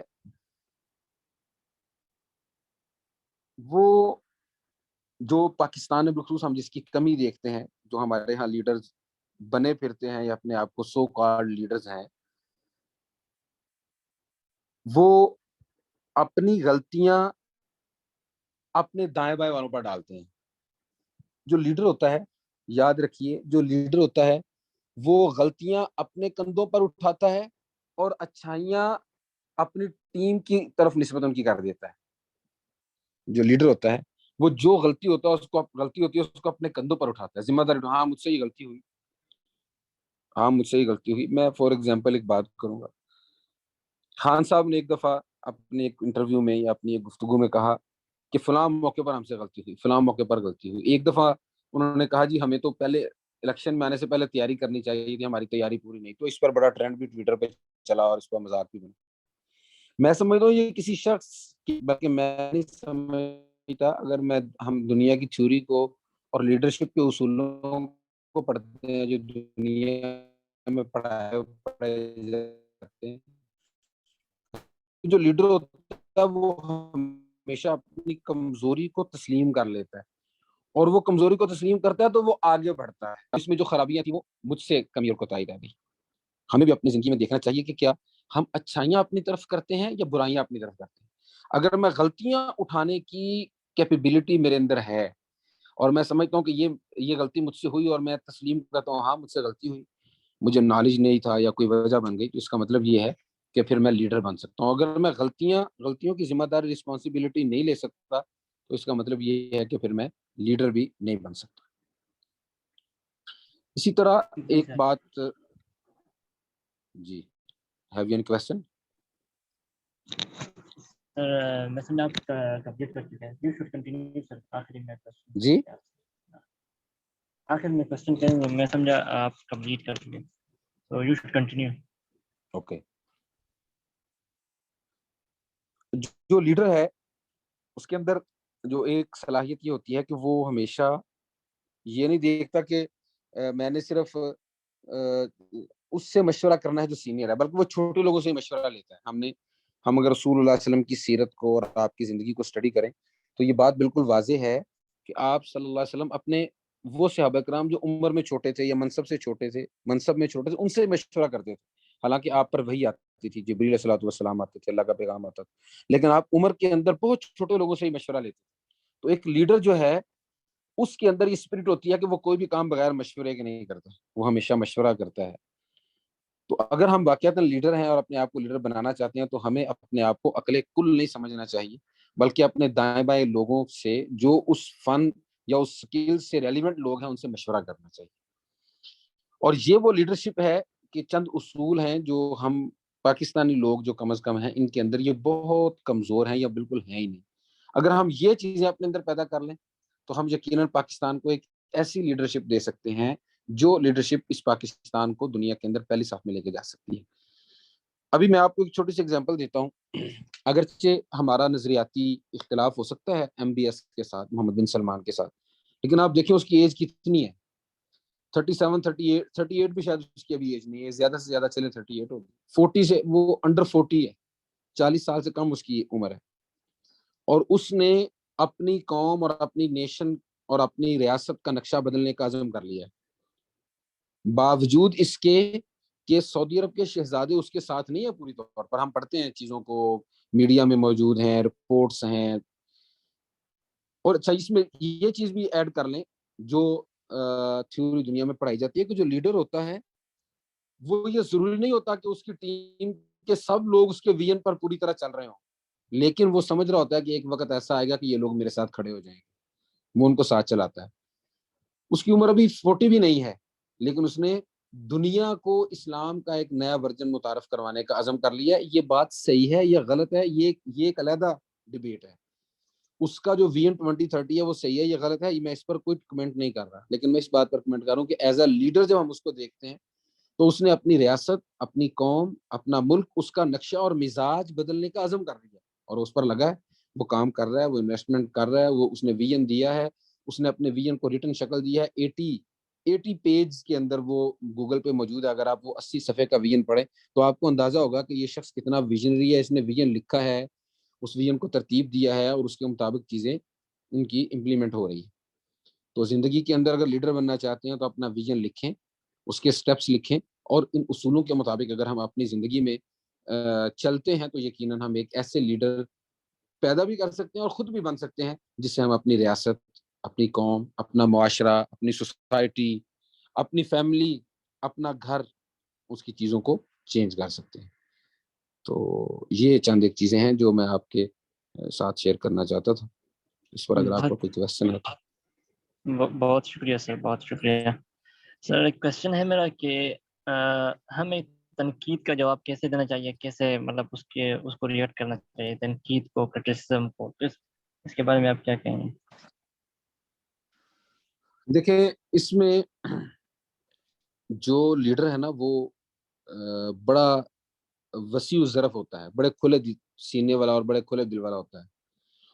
E: وہ جو پاکستان میں بالخصوص ہم جس کی کمی دیکھتے ہیں، جو ہمارے ہاں لیڈرز بنے پھرتے ہیں یا اپنے آپ کو سو کالڈ لیڈرز ہیں، وہ اپنی غلطیاں اپنے دائیں بائیں والوں پر ڈالتے ہیں۔ جو لیڈر ہوتا ہے، یاد رکھیے، جو لیڈر ہوتا ہے وہ غلطیاں اپنے کندھوں پر اٹھاتا ہے اور اچھائیاں اپنی ٹیم کی طرف نسبت ان کی کر دیتا ہے۔ جو لیڈر ہوتا ہے وہ جو غلطی ہوتا ہے اس کو اپنے کندھوں پر اٹھاتا ہے، ذمہ داری، ہاں مجھ سے یہ غلطی ہوئی، میں فور ایگزامپل ایک بات کروں گا۔ خان صاحب نے ایک دفعہ اپنے ایک انٹرویو میں یا اپنی ایک گفتگو میں کہا کہ فلاں موقع پر ہم سے غلطی ہوئی، فلاں موقع پر غلطی ہوئی۔ ایک دفعہ انہوں نے کہا جی ہمیں تو پہلے الیکشن میں آنے سے پہلے تیاری کرنی چاہیے تھی، ہماری تیاری پوری نہیں، تو اس پر بڑا ٹرینڈ بھی ٹویٹر پہ چلا اور اس پر مذاق بھی بنا۔ میں سمجھتا ہوں یہ کسی شخص کی، بلکہ میں نہیں سمجھتا، اگر ہم دنیا کی تھیوری کو اور لیڈرشپ کے اصولوں کو پڑھتے ہیں جو دنیا میں پڑھائے جاتے ہیں، جو لیڈر ہوتا ہے وہ ہمیشہ اپنی کمزوری کو تسلیم کر لیتا ہے، اور وہ کمزوری کو تسلیم کرتا ہے تو وہ آگے بڑھتا ہے۔ اس میں جو خرابیاں تھیں وہ مجھ سے کمی اور کوتاہی رہ گئی۔ ہمیں بھی اپنی زندگی میں دیکھنا چاہیے کہ کیا ہم اچھائیاں اپنی طرف کرتے ہیں یا برائیاں اپنی طرف کرتے ہیں۔ اگر میں غلطیاں اٹھانے کی کیپیبلٹی میرے اندر ہے اور میں سمجھتا ہوں کہ یہ غلطی مجھ سے ہوئی اور میں تسلیم کرتا ہوں ہاں مجھ سے غلطی ہوئی، مجھے نالج نہیں تھا یا کوئی وجہ بن گئی، تو اس کا مطلب یہ ہے کہ پھر میں لیڈر بن سکتا ہوں۔ اگر میں غلطیوں کی ذمہ داری، رسپانسبلٹی نہیں لے سکتا، تو اس کا مطلب یہ ہے کہ پھر میں لیڈر بھی نہیں بن سکتا۔ اسی طرح ایک بات، جی ہیو یو اینی کوسچن؟
D: سر میں سمجھا آپ کمپلیٹ کر چکے ہیں، یو شوڈ کنٹینیو سر، آخری میں کوسچن
E: جی
A: آخر میں کوشچن کریں گے, میں سمجھا آپ کمپلیٹ کر چکے, تو یو شوڈ کنٹینیو.
E: اوکے. جو لیڈر ہے اس کے اندر جو ایک صلاحیت یہ ہوتی ہے کہ وہ ہمیشہ یہ نہیں دیکھتا کہ میں نے صرف اس سے مشورہ کرنا ہے جو سینئر ہے, بلکہ وہ چھوٹے لوگوں سے مشورہ لیتا ہے. ہم اگر رسول اللہ علیہ وسلم کی سیرت کو اور آپ کی زندگی کو اسٹڈی کریں تو یہ بات بالکل واضح ہے کہ آپ صلی اللہ علیہ وسلم اپنے وہ صحابہ کرام جو عمر میں چھوٹے تھے یا منصب میں چھوٹے تھے ان سے مشورہ کرتے تھے. حالانکہ آپ پر وحی آتی تھی, جبریل علیہ السلام آتے تھے, اللہ کا پیغام آتا تھا, لیکن آپ عمر کے اندر بہت چھوٹے لوگوں سے ہی مشورہ لیتے تھے. تو ایک لیڈر جو ہے اس کے اندر یہ اسپرٹ ہوتی ہے کہ وہ کوئی بھی کام بغیر مشورے کے نہیں کرتا, وہ ہمیشہ مشورہ کرتا ہے. تو اگر ہم واقعتاً لیڈر ہیں اور اپنے آپ کو لیڈر بنانا چاہتے ہیں تو ہمیں اپنے آپ کو عقل کل نہیں سمجھنا چاہیے, بلکہ اپنے دائیں بائیں لوگوں سے جو اس فن یا اس سکل سے ریلیونٹ لوگ ہیں ان سے مشورہ کرنا چاہیے. اور یہ وہ لیڈرشپ ہے کہ چند اصول ہیں جو ہم پاکستانی لوگ جو کم از کم ہیں ان کے اندر یہ بہت کمزور ہیں یا بالکل ہیں ہی نہیں. اگر ہم یہ چیزیں اپنے اندر پیدا کر لیں تو ہم یقیناً پاکستان کو ایک ایسی لیڈرشپ دے سکتے ہیں جو لیڈرشپ اس پاکستان کو دنیا کے اندر پہلی صف میں لے کے جا سکتی ہے. ابھی میں آپ کو ایک چھوٹی سی ایگزامپل دیتا ہوں. اگرچہ ہمارا نظریاتی اختلاف ہو سکتا ہے ایم بی ایس کے ساتھ, محمد بن سلمان کے ساتھ, لیکن آپ دیکھیں اس کی ایج کتنی ہے, 37 38 بھی شاید اس کی ابھی ایج نہیں ہے, زیادہ سے زیادہ چلے 38 ہوگی, 40 سے وہ انڈر 40 ہے, 40 سال سے کم اس کی عمر ہے. اور اس نے اپنی قوم اور اپنی نیشن اور اپنی ریاست کا نقشہ بدلنے کا عزم کر لیا ہے, باوجود اس کے کہ سعودی عرب کے شہزادے اس کے ساتھ نہیں ہے پوری طور پر. ہم پڑھتے ہیں چیزوں کو, میڈیا میں موجود ہیں, رپورٹس ہیں. اور اچھا اس میں یہ چیز بھی ایڈ کر لیں جو تھیوری دنیا میں پڑھائی جاتی ہے کہ جو لیڈر ہوتا ہے وہ یہ ضروری نہیں ہوتا کہ اس کی ٹیم کے سب لوگ اس کے ویژن پر پوری طرح چل رہے ہوں, لیکن وہ سمجھ رہا ہوتا ہے کہ ایک وقت ایسا آئے گا کہ یہ لوگ میرے ساتھ کھڑے ہو جائیں گے. وہ ان کو ساتھ چلاتا ہے. اس کی عمر ابھی 40 بھی نہیں ہے, لیکن اس نے دنیا کو اسلام کا ایک نیا ورژن متعارف کروانے کا عزم کر لیا. یہ بات صحیح ہے یا غلط ہے, یہ ایک علیحدہ ڈیبیٹ ہے. اس کا جو ویژن 2030 ہے وہ صحیح ہے یا غلط ہے, میں اس پر کوئی کمنٹ نہیں کر رہا, لیکن میں اس بات پر کمنٹ کر رہا ہوں کہ ایز اے لیڈر جب ہم اس کو دیکھتے ہیں تو اس نے اپنی ریاست, اپنی قوم, اپنا ملک, اس کا نقشہ اور مزاج بدلنے کا عزم کر لیا اور اس پر لگا ہے, وہ کام کر رہا ہے, وہ انویسٹمنٹ کر رہا ہے, وہ اس نے ویژن دیا ہے, اس نے اپنے ویژن کو ریٹن شکل دیا ہے. 80 پیج کے اندر وہ گوگل پہ موجود ہے. اگر آپ وہ 80 صفحے کا ویژن پڑھیں تو آپ کو اندازہ ہوگا کہ یہ شخص کتنا ویژنری ہے. اس نے ویژن لکھا ہے, اس ویژن کو ترتیب دیا ہے اور اس کے مطابق چیزیں ان کی امپلیمنٹ ہو رہی ہے. تو زندگی کے اندر اگر لیڈر بننا چاہتے ہیں تو اپنا ویژن لکھیں, اس کے سٹیپس لکھیں, اور ان اصولوں کے مطابق اگر ہم اپنی زندگی میں چلتے ہیں تو یقیناً ہم ایک ایسے لیڈر پیدا بھی کر سکتے ہیں اور خود بھی بن سکتے ہیں جس سے ہم اپنی ریاست, اپنی قوم, اپنا معاشرہ, اپنی سوسائٹی, اپنی فیملی, اپنا گھر, اس کی چیزوں کو چینج کر سکتے ہیں. تو یہ چند ایک چیزیں ہیں جو میں آپ کے ساتھ شیئر کرنا چاہتا تھا. اس پر اگر آپ کا کوئی کویسچن ہے.
A: بہت شکریہ سر, بہت شکریہ سر. ایک کویسچن ہے میرا کہ ہمیں تنقید کا جواب کیسے دینا چاہیے, کیسے مطلب اس کو ریئیکٹ کرنا چاہیے, تنقید کو, کرٹیسزم کو, اس کے بارے میں آپ کیا کہیں گے؟
E: دیکھیں اس میں جو لیڈر ہے نا وہ بڑا وسیع الظرف ہوتا ہے, بڑے کھلے سینے والا اور بڑے کھلے دل والا ہوتا ہے,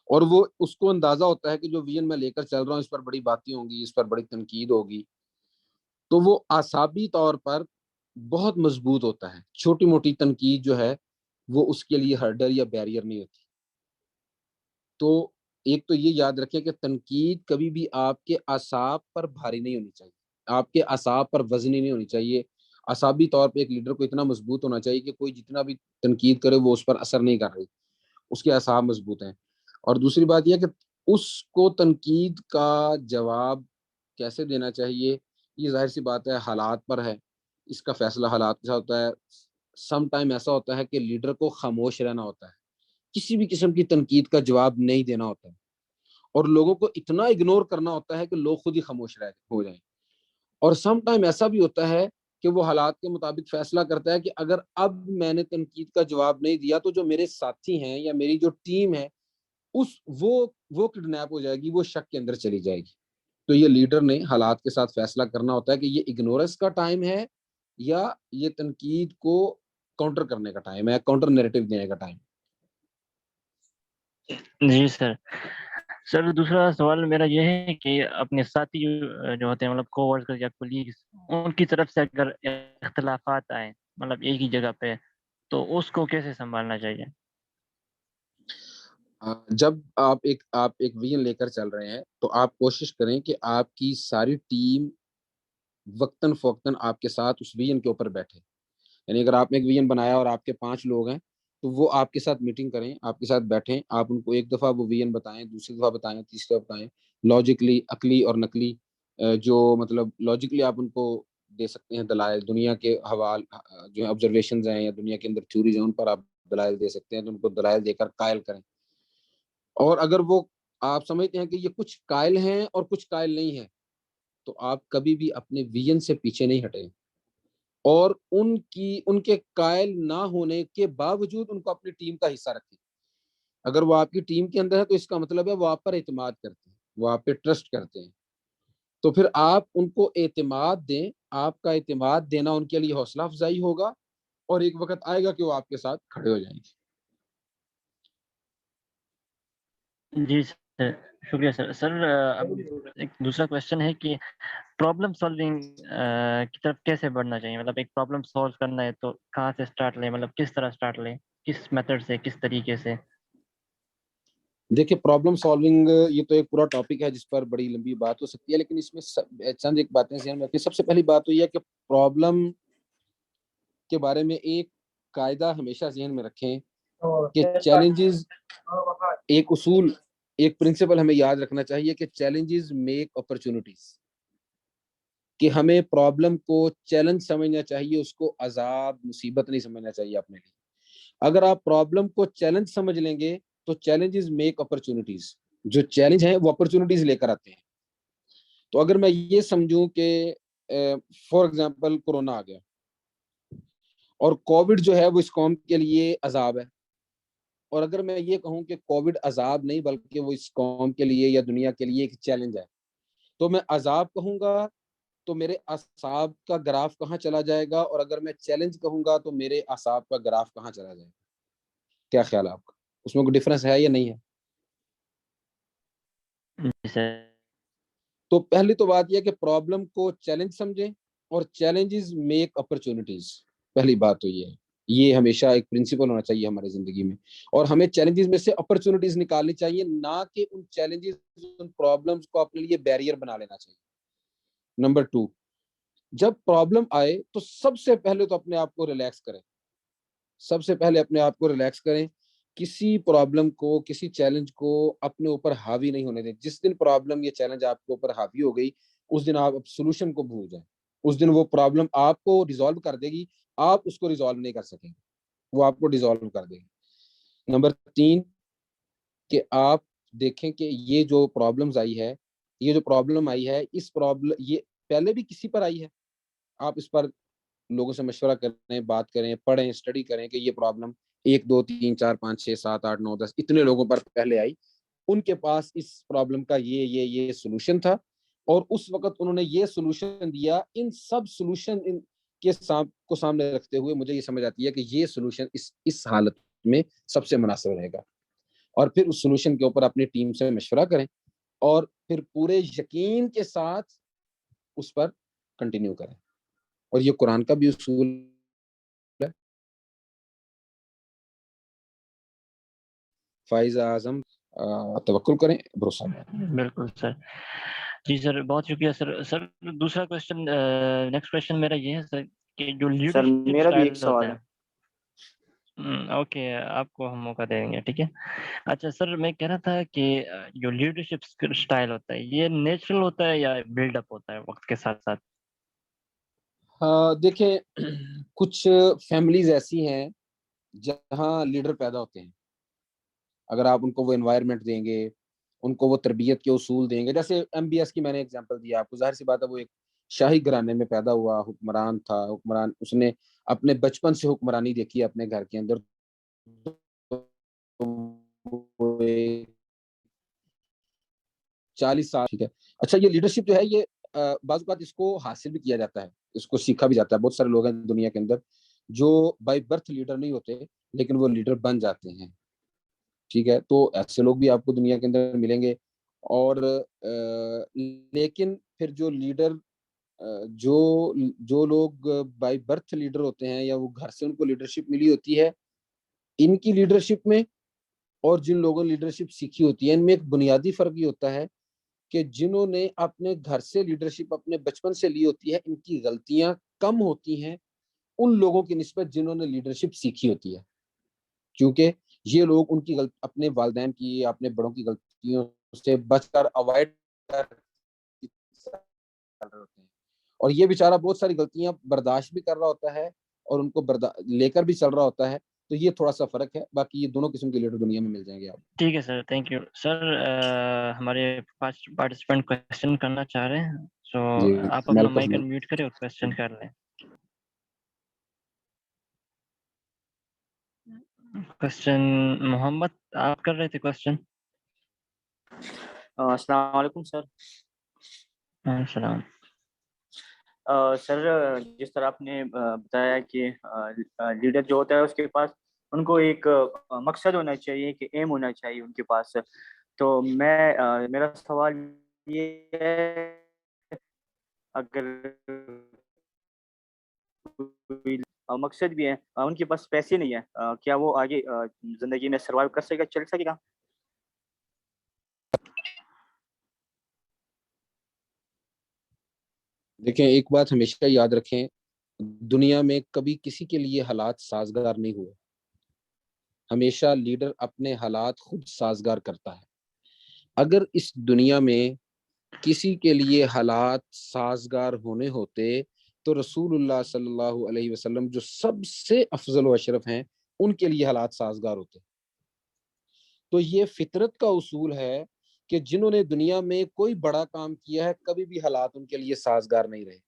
E: اور وہ اس کو اندازہ ہوتا ہے کہ جو ویژن میں لے کر چل رہا ہوں اس پر بڑی باتیں ہوں گی, اس پر بڑی تنقید ہوگی, تو وہ اعصابی طور پر بہت مضبوط ہوتا ہے. چھوٹی موٹی تنقید جو ہے وہ اس کے لیے ہرڈر یا بیریئر نہیں ہوتی. تو ایک تو یہ یاد رکھیں کہ تنقید کبھی بھی آپ کے اعصاب پر بھاری نہیں ہونی چاہیے, آپ کے اعصاب پر وزنی نہیں ہونی چاہیے. اعصابی طور پہ ایک لیڈر کو اتنا مضبوط ہونا چاہیے کہ کوئی جتنا بھی تنقید کرے وہ اس پر اثر نہیں کر رہی, اس کے اعصاب مضبوط ہیں. اور دوسری بات یہ کہ اس کو تنقید کا جواب کیسے دینا چاہیے, یہ ظاہر سی بات ہے حالات پر ہے, اس کا فیصلہ حالات کے ساتھ ہوتا ہے. سم ٹائم ایسا ہوتا ہے کہ لیڈر کو خاموش رہنا ہوتا ہے, کسی بھی قسم کی تنقید کا جواب نہیں دینا ہوتا ہے, اور لوگوں کو اتنا اگنور کرنا ہوتا ہے کہ لوگ خود ہی خاموش ہو جائیں. اور سم ٹائم ایسا بھی ہوتا ہے کہ وہ حالات کے مطابق فیصلہ کرتا ہے کہ اگر اب میں نے تنقید کا جواب نہیں دیا تو جو میرے ساتھی ہیں یا میری جو ٹیم ہے وہ کڈنیپ ہو جائے گی, وہ شک کے اندر چلی جائے گی. تو یہ لیڈر نے حالات کے ساتھ فیصلہ کرنا ہوتا ہے کہ یہ اگنورنس کا ٹائم ہے یا یہ تنقید کو کاؤنٹر کرنے کا ٹائم ہے, کاؤنٹر نیریٹو دینے کا ٹائم.
A: جی سر. سر دوسرا سوال میرا یہ ہے کہ اپنے ساتھی جو ہوتے ہیں مطلب کو ورکر یا کولیگس, ان کی طرف سے اگر اختلافات آئیں مطلب ایک ہی جگہ پہ, تو اس کو کیسے سنبھالنا چاہیے؟
E: جب آپ ایک ویژن لے کر چل رہے ہیں تو آپ کوشش کریں کہ آپ کی ساری ٹیم وقتاً فوقتاً آپ کے ساتھ اس ویژن کے اوپر بیٹھے. یعنی اگر آپ نے ایک ویژن بنایا اور آپ کے 5 لوگ ہیں تو وہ آپ کے ساتھ میٹنگ کریں, آپ کے ساتھ بیٹھیں, آپ ان کو ایک دفعہ وہ ویژن بتائیں, دوسری دفعہ بتائیں, تیسری دفعہ بتائیں, لاجکلی, عقلی اور نقلی, جو مطلب لاجکلی آپ ان کو دے سکتے ہیں دلائل, دنیا کے حوال جو ہے آبزرویشنز ہیں یا دنیا کے اندر تھیوریز ہیں ان پر آپ دلائل دے سکتے ہیں, تو ان کو دلائل دے کر قائل کریں. اور اگر وہ آپ سمجھتے ہیں کہ یہ کچھ قائل ہیں اور کچھ قائل نہیں ہیں, تو آپ کبھی بھی اپنے ویژن سے پیچھے نہیں ہٹیں, اور ان کے قائل نہ ہونے کے باوجود ان کو اپنی ٹیم کا حصہ رکھیں. اگر وہ آپ کی ٹیم کے اندر ہے تو اس کا مطلب ہے وہ آپ پر اعتماد کرتے ہیں, وہ آپ پہ ٹرسٹ کرتے ہیں, تو پھر آپ ان کو اعتماد دیں. آپ کا اعتماد دینا ان کے لیے حوصلہ افزائی ہوگا, اور ایک وقت آئے گا کہ وہ آپ کے ساتھ کھڑے ہو جائیں گے.
A: جی سر, شکریہ سر. سر اب ایک دوسرا کوشچن ہے کہ پرابلم سالونگ کی طرف کیسے بڑھنا چاہیے؟ مطلب ایک پرابلم سالو کرنا ہے تو کہاں سے اسٹارٹ لیں, مطلب کس طرح اسٹارٹ لیں, کس میتھڈ سے, کس طریقے سے؟
E: دیکھیں پرابلم سالونگ یہ تو ایک پورا ٹاپک ہے جس پر بڑی لمبی بات ہو سکتی ہے, لیکن اس میں چند ایک باتیں ذہن میں رکھیں. سب سے پہلی بات تو یہ ہے کہ پرابلم کے بارے میں ایک قاعدہ ہمیشہ ذہن میں رکھیں کہ چیلنجز, ایک اصول, ایک پرنسپل ہمیں یاد رکھنا چاہیے کہ چیلنجز میک اپرچونٹیز, کہ ہمیں پرابلم کو چیلنج سمجھنا چاہیے, اس کو عذاب مصیبت نہیں سمجھنا چاہیے اپنے لیے. اگر آپ پرابلم کو چیلنج سمجھ لیں گے تو چیلنجز میک اپرچونٹیز, جو چیلنج ہیں وہ اپرچونٹیز لے کر آتے ہیں. تو اگر میں یہ سمجھوں کہ فار ایگزامپل کورونا آ گیا اور کووڈ جو ہے وہ اس قوم کے لیے عذاب ہے, اور اگر میں یہ کہوں کہ کووڈ عذاب نہیں بلکہ وہ اس قوم کے لیے یا دنیا کے لیے ایک چیلنج ہے, تو میں عذاب کہوں گا تو میرے اعصاب کا گراف کہاں چلا جائے گا, اور اگر میں چیلنج کہوں گا تو میرے اعصاب کا گراف کہاں چلا جائے گا؟ کیا خیال ہے آپ کا, اس میں کوئی ڈفرنس ہے یا نہیں ہے؟
A: جی سر.
E: تو پہلی تو بات یہ کہ پرابلم کو چیلنج سمجھیں, اور چیلنجز میک اپرچونٹیز. پہلی بات تو یہ ہے, یہ ہمیشہ ایک پرنسپل ہونا چاہیے ہماری زندگی میں, اور ہمیں چیلنجز میں سے اپرچونٹیز نکالنی چاہیے, نہ کہ ان چیلنجز, ان پرابلمز کو اپنے لیے بیریئر بنا لینا چاہیے. نمبر 2, جب پرابلم آئے تو سب سے پہلے تو اپنے آپ کو ریلیکس کریں, سب سے پہلے اپنے آپ کو ریلیکس کریں. کسی پرابلم کو, کسی چیلنج کو اپنے اوپر حاوی نہیں ہونے دیں. جس دن پرابلم یا چیلنج آپ کے اوپر حاوی ہو گئی, اس دن آپ سولوشن کو بھول جائیں. اس دن وہ پرابلم آپ کو ریزالو کر دے گی, آپ اس کو ریزالو نہیں کر سکیں, وہ آپ کو ریزالو کر دے گی. نمبر 3, کہ آپ دیکھیں کہ یہ جو پرابلمز آئی ہے, یہ جو پرابلم آئی ہے, اس پرابلم یہ پہلے بھی کسی پر آئی ہے. آپ اس پر لوگوں سے مشورہ کریں, بات کریں, پڑھیں, اسٹڈی کریں کہ یہ پرابلم 1 2 3 4 5 6 7 8 9 10 اتنے لوگوں پر پہلے آئی, ان کے پاس اس پرابلم کا یہ سولوشن تھا, اور اس وقت انہوں نے یہ سولوشن دیا. ان سب سولوشن کے کو سامنے رکھتے ہوئے مجھے یہ سمجھ آتی ہے کہ یہ سولوشن اس حالت میں سب سے مناسب رہے گا, اور پھر اس سولوشن کے اوپر اپنی ٹیم سے مشورہ کریں, اور پھر پورے یقین کے ساتھ اس پر کنٹینیو کریں. اور یہ قرآن کا بھی اصول ہے, فائز اعظم, توکل کریں, بھروسہ کریں.
A: بالکل سر. جی سر, بہت شکریہ سر. سر دوسرا کوشچن, نیکسٹ کوشچن میرا یہ ہے سر کہ جو
D: سر
A: لیڈرشپ
D: میرا بھی ایک
A: اسٹائل
D: سوال
A: ہوتا
D: ہے.
A: ہے. اوکے, آپ کو ہم موقع دیں گے, ٹھیک ہے. اچھا سر, میں کہہ رہا تھا کہ جو لیڈرشپ اسٹائل ہوتا ہے یہ نیچرل ہوتا ہے یا بلڈ اپ ہوتا ہے وقت کے ساتھ ساتھ؟
E: دیکھیں کچھ فیملیز ایسی ہیں جہاں لیڈر پیدا ہوتے ہیں. اگر آپ ان کو وہ انوائرمنٹ دیں گے, ان کو وہ تربیت کے اصول دیں گے, جیسے MBS کی میں نے اگزامپل دیا آپ کو, ظاہر سی بات ہے وہ ایک شاہی گھرانے میں پیدا ہوا, حکمران تھا, حکمران, اس نے اپنے بچپن سے حکمرانی دیکھی اپنے گھر کے اندر. 40 سال, ٹھیک ہے. اچھا, یہ لیڈرشپ جو ہے یہ بعض اوقات اس کو حاصل بھی کیا جاتا ہے, اس کو سیکھا بھی جاتا ہے. بہت سارے لوگ ہیں دنیا کے اندر جو بائی برتھ لیڈر نہیں ہوتے لیکن وہ لیڈر بن جاتے ہیں, ٹھیک ہے. تو ایسے لوگ بھی آپ کو دنیا کے اندر ملیں گے. اور لیکن پھر جو لیڈر جو لوگ بائی برتھ لیڈر ہوتے ہیں یا وہ گھر سے ان کو لیڈرشپ ملی ہوتی ہے, ان کی لیڈرشپ میں اور جن لوگوں نے لیڈرشپ سیکھی ہوتی ہے ان میں ایک بنیادی فرق یہ ہوتا ہے کہ جنہوں نے اپنے گھر سے لیڈرشپ اپنے بچپن سے لی ہوتی ہے ان کی غلطیاں کم ہوتی ہیں ان لوگوں کی نسبت جنہوں نے لیڈرشپ سیکھی ہوتی ہے, کیونکہ یہ لوگ ان کی اپنے والدین کی یا اپنے بڑوں کی غلطیوں سے بچ کر اوائڈ کر رہے ہوتے ہیں. اور یہ بیچارہ بہت ساری غلطیاں برداشت بھی کر رہا ہوتا ہے اور ان کو لے کر بھی چل رہا ہوتا ہے. تو یہ تھوڑا سا فرق ہے, باقی یہ دونوں قسم کے لیڈر دنیا میں مل جائیں گے آپ.
A: ٹھیک ہے سر, تھینک یو سر. ہمارے پارٹیسپینٹ کوشچن کرنا چاہ رہے ہیں, سو
E: جی,
A: آپ اپنا مائک انمیوٹ کریں اور کوشچن کر لیں. کوشچن محمد, آپ کر رہے تھے کوشچن.
D: السلام علیکم سر.
A: السلام.
D: سر جس طرح آپ نے بتایا کہ لیڈر جو ہوتا ہے اس کے پاس ان کو ایک مقصد ہونا چاہیے, کہ ایم ہونا چاہیے ان کے پاس. تو میرا سوال یہ ہے, اگر مقصد بھی ہے ان کے پاس پیسے نہیں ہے, کیا وہ آگے زندگی میں سروائیو کر سکے گا, چل سکے گا؟
E: دیکھیں, ایک بات ہمیشہ یاد رکھیں, دنیا میں کبھی کسی کے لیے حالات سازگار نہیں ہوئے. ہمیشہ لیڈر اپنے حالات خود سازگار کرتا ہے. اگر اس دنیا میں کسی کے لیے حالات سازگار ہونے ہوتے تو رسول اللہ صلی اللہ علیہ وسلم جو سب سے افضل و اشرف ہیں ان کے لیے حالات سازگار ہوتے. تو یہ فطرت کا اصول ہے کہ جنہوں نے دنیا میں کوئی بڑا کام کیا ہے کبھی بھی حالات ان کے لیے سازگار نہیں رہے.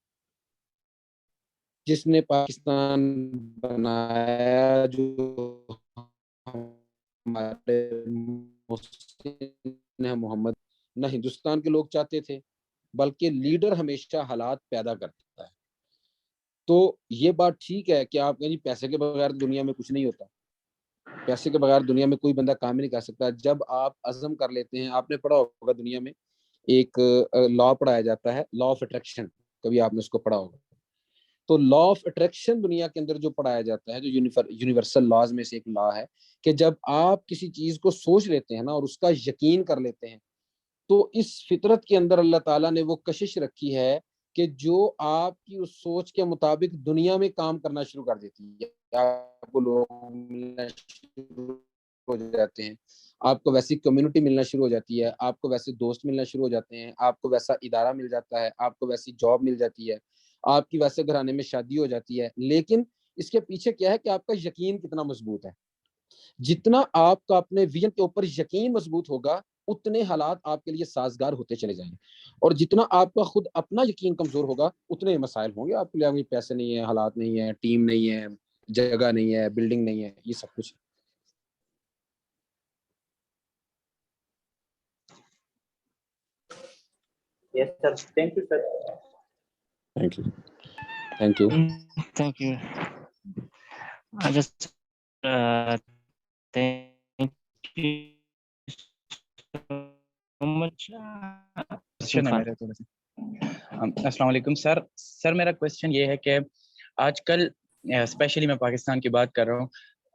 E: جس نے پاکستان بنایا, جو ہمارے محمد, نہ ہندوستان کے لوگ چاہتے تھے بلکہ لیڈر ہمیشہ حالات پیدا کرتا ہے. تو یہ بات ٹھیک ہے کہ آپ کہیں پیسے کے بغیر دنیا میں کچھ نہیں ہوتا, پیسے کے بغیر دنیا میں کوئی بندہ کام ہی نہیں کر سکتا. جب آپ عزم کر لیتے ہیں, آپ نے پڑھا ہوگا دنیا میں ایک لا پڑھایا جاتا ہے, لا آف اٹریکشن, کبھی آپ نے اس کو پڑھا ہوگا. تو لا آف اٹریکشن دنیا کے اندر جو پڑھایا جاتا ہے, جو یونیورسل لاز میں سے ایک لا ہے, کہ جب آپ کسی چیز کو سوچ لیتے ہیں نا اور اس کا یقین کر لیتے ہیں تو اس فطرت کے اندر اللہ تعالیٰ نے وہ کشش رکھی ہے کہ جو آپ کی اس سوچ کے مطابق دنیا میں کام کرنا شروع کر دیتی ہے. آپ کو لوگ ملنا شروع ہو جاتے ہیں, آپ کو ویسی کمیونٹی ملنا شروع ہو جاتی ہے, آپ کو ویسے دوست ملنا شروع ہو جاتے ہیں, آپ کو ویسا ادارہ مل جاتا ہے, آپ کو ویسی جاب مل جاتی ہے, آپ کی ویسے گھرانے میں شادی ہو جاتی ہے. لیکن اس کے پیچھے کیا ہے کہ آپ کا یقین کتنا مضبوط ہے. جتنا آپ کا اپنے ویژن کے اوپر یقین مضبوط ہوگا اتنے حالات آپ کے لیے سازگار ہوتے چلے جائیں گے, اور جتنا آپ کا خود اپنا یقین کمزور ہوگا اتنے مسائل ہوں گے آپ کے لیے. پیسے نہیں ہے, حالات نہیں ہے, ٹیم نہیں ہے, جگہ نہیں ہے, بلڈنگ نہیں ہے, یہ سب کچھ.
D: Yes sir, thank you sir.
E: Thank you. Thank you.
A: Thank you. Just thank you so much.
F: السلام علیکم سر. سر میرا کوشچن یہ ہے کہ آج کل اسپیشلی میں پاکستان کی بات کر رہا ہوں,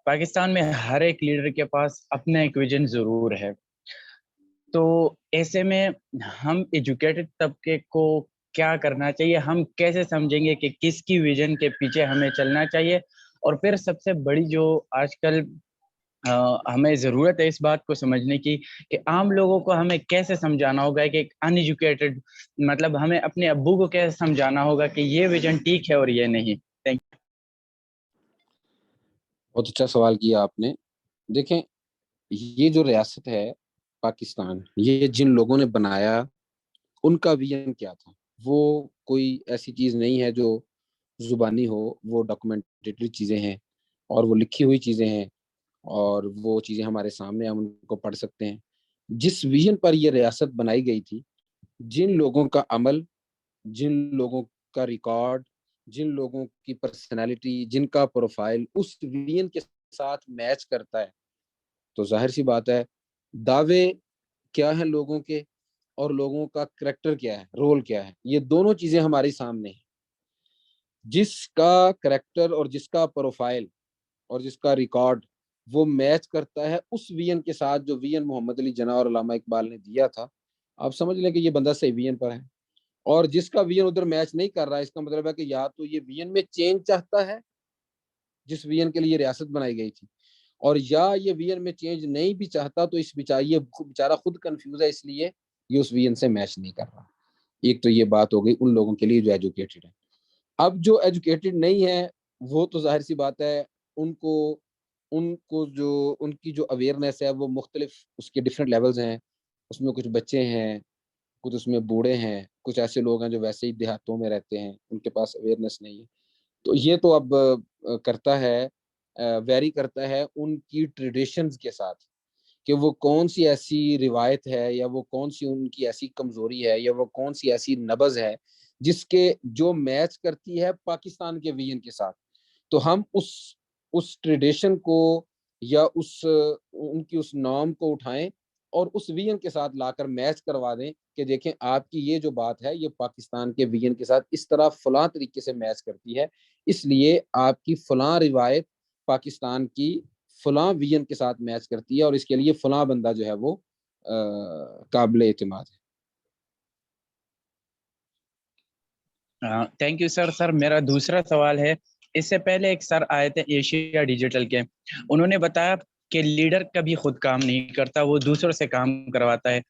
F: پاکستان میں ہر ایک لیڈر کے پاس اپنا ایک ویژن ضرور ہے. تو ایسے میں ہم ایجوکیٹڈ طبقے کو کیا کرنا چاہیے, ہم کیسے سمجھیں گے کہ کس کی ویژن کے پیچھے ہمیں چلنا چاہیے؟ اور پھر سب سے بڑی جو آج کل ہمیں ضرورت ہے اس بات کو سمجھنے کی کہ عام لوگوں کو ہمیں کیسے سمجھانا ہوگا کہ ایک ان ایجوکیٹڈ, مطلب ہمیں اپنے ابو کو کیسے سمجھانا ہوگا کہ یہ ویژن ٹھیک ہے اور یہ نہیں. Thank you.
E: بہت اچھا سوال کیا آپ نے. دیکھیں, یہ جو ریاست ہے پاکستان, یہ جن لوگوں نے بنایا ان کا ویژن کیا تھا. وہ کوئی ایسی چیز نہیں ہے جو زبانی ہو, وہ ڈاکومنٹری چیزیں ہیں اور وہ لکھی ہوئی چیزیں ہیں اور وہ چیزیں ہمارے سامنے ہم ان کو پڑھ سکتے ہیں. جس ویژن پر یہ ریاست بنائی گئی تھی، جن لوگوں کا عمل، جن لوگوں کا ریکارڈ، جن لوگوں کی پرسنالٹی، جن کا پروفائل اس ویژن کے ساتھ میچ کرتا ہے، تو ظاہر سی بات ہے دعوے کیا ہیں لوگوں کے اور لوگوں کا کریکٹر کیا ہے، رول کیا ہے، یہ دونوں چیزیں ہمارے سامنے ہیں. جس کا کریکٹر اور جس کا پروفائل اور جس کا ریکارڈ وہ میچ کرتا ہے اس ویژن کے ساتھ جو ویژن محمد علی جناح اور علامہ اقبال نے دیا تھا، آپ سمجھ لیں کہ یہ بندہ صحیح ویژن پر ہے. اور جس کا ویژن ادھر میچ نہیں کر رہا ہے، اس کا مطلب ہے کہ یا تو یہ ویژن میں چینج چاہتا ہے جس ویژن کے لیے ریاست بنائی گئی تھی، اور یا یہ ویژن میں چینج نہیں بھی چاہتا تو اس بیچارہ خود کنفیوز ہے، اس لیے یہ اس ویژن سے میچ نہیں کر رہا. ایک تو یہ بات ہو گئی ان لوگوں کے لیے جو ایجوکیٹڈ ہے. اب جو ایجوکیٹڈ نہیں ہے وہ تو ظاہر سی بات ہے ان کو جو ان کی جو اویئرنیس ہے وہ مختلف اس کے ڈفرینٹ لیولز ہیں. اس میں کچھ بچے ہیں، کچھ اس میں بوڑھے ہیں، کچھ ایسے لوگ ہیں جو ویسے ہی دیہاتوں میں رہتے ہیں، ان کے پاس اویئرنیس نہیں ہے. تو یہ تو اب کرتا ہے ویری کرتا ہے ان کی ٹریڈیشنز کے ساتھ کہ وہ کون سی ایسی روایت ہے یا وہ کون سی ان کی ایسی کمزوری ہے یا وہ کون سی ایسی نبض ہے جس کے جو میچ کرتی ہے پاکستان کے ویژن کے ساتھ. تو ہم اس ٹریڈیشن کو یا ان کی اس نام کو اٹھائیں اور اس ویژن کے ساتھ لا کر میچ کروا دیں کہ دیکھیں آپ کی یہ جو بات ہے یہ پاکستان کے ویژن کے ساتھ اس طرح فلاں طریقے سے میچ کرتی ہے، اس لیے آپ کی فلاں روایت پاکستان کی فلاں ویژن کے ساتھ میچ کرتی ہے اور اس کے لیے فلاں بندہ جو ہے وہ قابل اعتماد ہے.
F: تھینک یو سر. سر میرا دوسرا سوال ہے، اس سے پہلے ایک سر آئے تھے ایشیا ڈیجیٹل کے، انہوں نے بتایا کہ لیڈر کبھی خود کام نہیں کرتا، وہ دوسروں سے کام کرواتا ہے.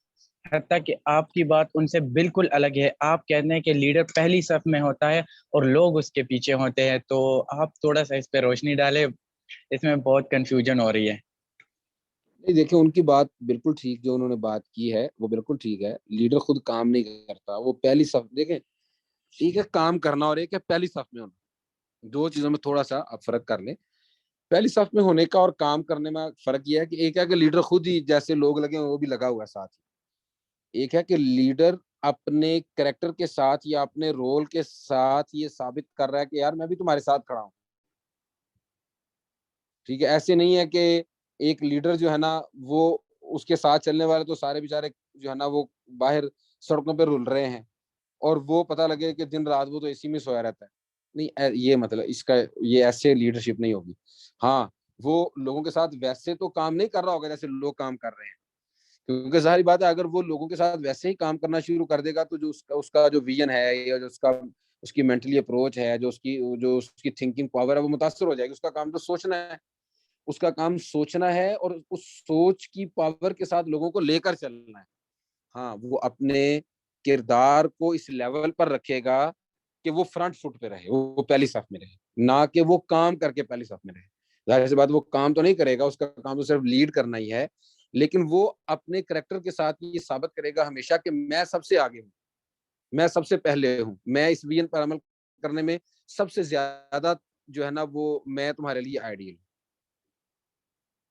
F: حتیٰ کہ آپ کی بات ان سے بالکل الگ ہے. آپ کہتے ہیں کہ لیڈر پہلی صف میں ہوتا ہے اور لوگ اس کے پیچھے ہوتے ہیں. تو آپ تھوڑا سا اس پہ روشنی ڈالیں، اس میں بہت کنفیوژن ہو رہی ہے.
E: نہیں دیکھیں ان کی بات بالکل ٹھیک، جو انہوں نے بات کی ہے وہ بالکل ٹھیک ہے. لیڈر خود کام نہیں کرتا، وہ پہلی صف. دیکھیں ٹھیک ہے کام کرنا اور ایک ہے پہلی صف میں ہونا، دو چیزوں میں تھوڑا سا آپ فرق کر لیں. پہلی صف میں ہونے کا اور کام کرنے میں فرق یہ ہے کہ ایک ہے کہ لیڈر خود ہی جیسے لوگ لگے وہ بھی لگا ہوا ہے ساتھ ہی. ایک ہے کہ لیڈر اپنے کریکٹر کے ساتھ یا اپنے رول کے ساتھ یہ ثابت کر رہا ہے کہ یار میں بھی تمہارے ساتھ کھڑا ہوں. ٹھیک ہے، ایسے نہیں ہے کہ ایک لیڈر جو ہے نا وہ اس کے ساتھ چلنے والے تو سارے بیچارے جو ہے نا وہ باہر سڑکوں پہ رول رہے ہیں اور وہ پتہ لگے کہ دن رات وہ تو اسی میں سویا رہتا ہے. نہیں، یہ مطلب اس کا یہ ایسے لیڈرشپ نہیں ہوگی. ہاں وہ لوگوں کے ساتھ ویسے تو کام نہیں کر رہا ہوگا جیسے لوگ کام کر رہے ہیں، کیونکہ ظاہری بات ہے اگر وہ لوگوں کے ساتھ ویسے ہی کام کرنا شروع کر دے گا تو جو اس کا جو ویژن ہے یا جو اس کی مینٹلی اپروچ ہے، جو اس کی تھنکنگ پاور ہے وہ متاثر ہو جائے گی. اس کا کام تو سوچنا ہے، اس کا کام سوچنا ہے اور اس سوچ کی پاور کے ساتھ لوگوں کو لے کر چلنا ہے. ہاں وہ اپنے کردار کو اس لیول پر رکھے گا کہ وہ فرنٹ فٹ پہ رہے، وہ پہلی صف میں رہے، نہ کہ وہ کام کر کے پہلی صف میں رہے. ظاہر سی بات وہ کام تو نہیں کرے گا، اس کا کام تو صرف لیڈ کرنا ہی ہے، لیکن وہ اپنے کریکٹر کے ساتھ یہ ثابت کرے گا ہمیشہ کہ میں سب سے آگے ہوں، میں سب سے پہلے ہوں، میں اس ویژن پر عمل کرنے میں سب سے زیادہ جو ہے نا وہ میں تمہارے لیے آئیڈیل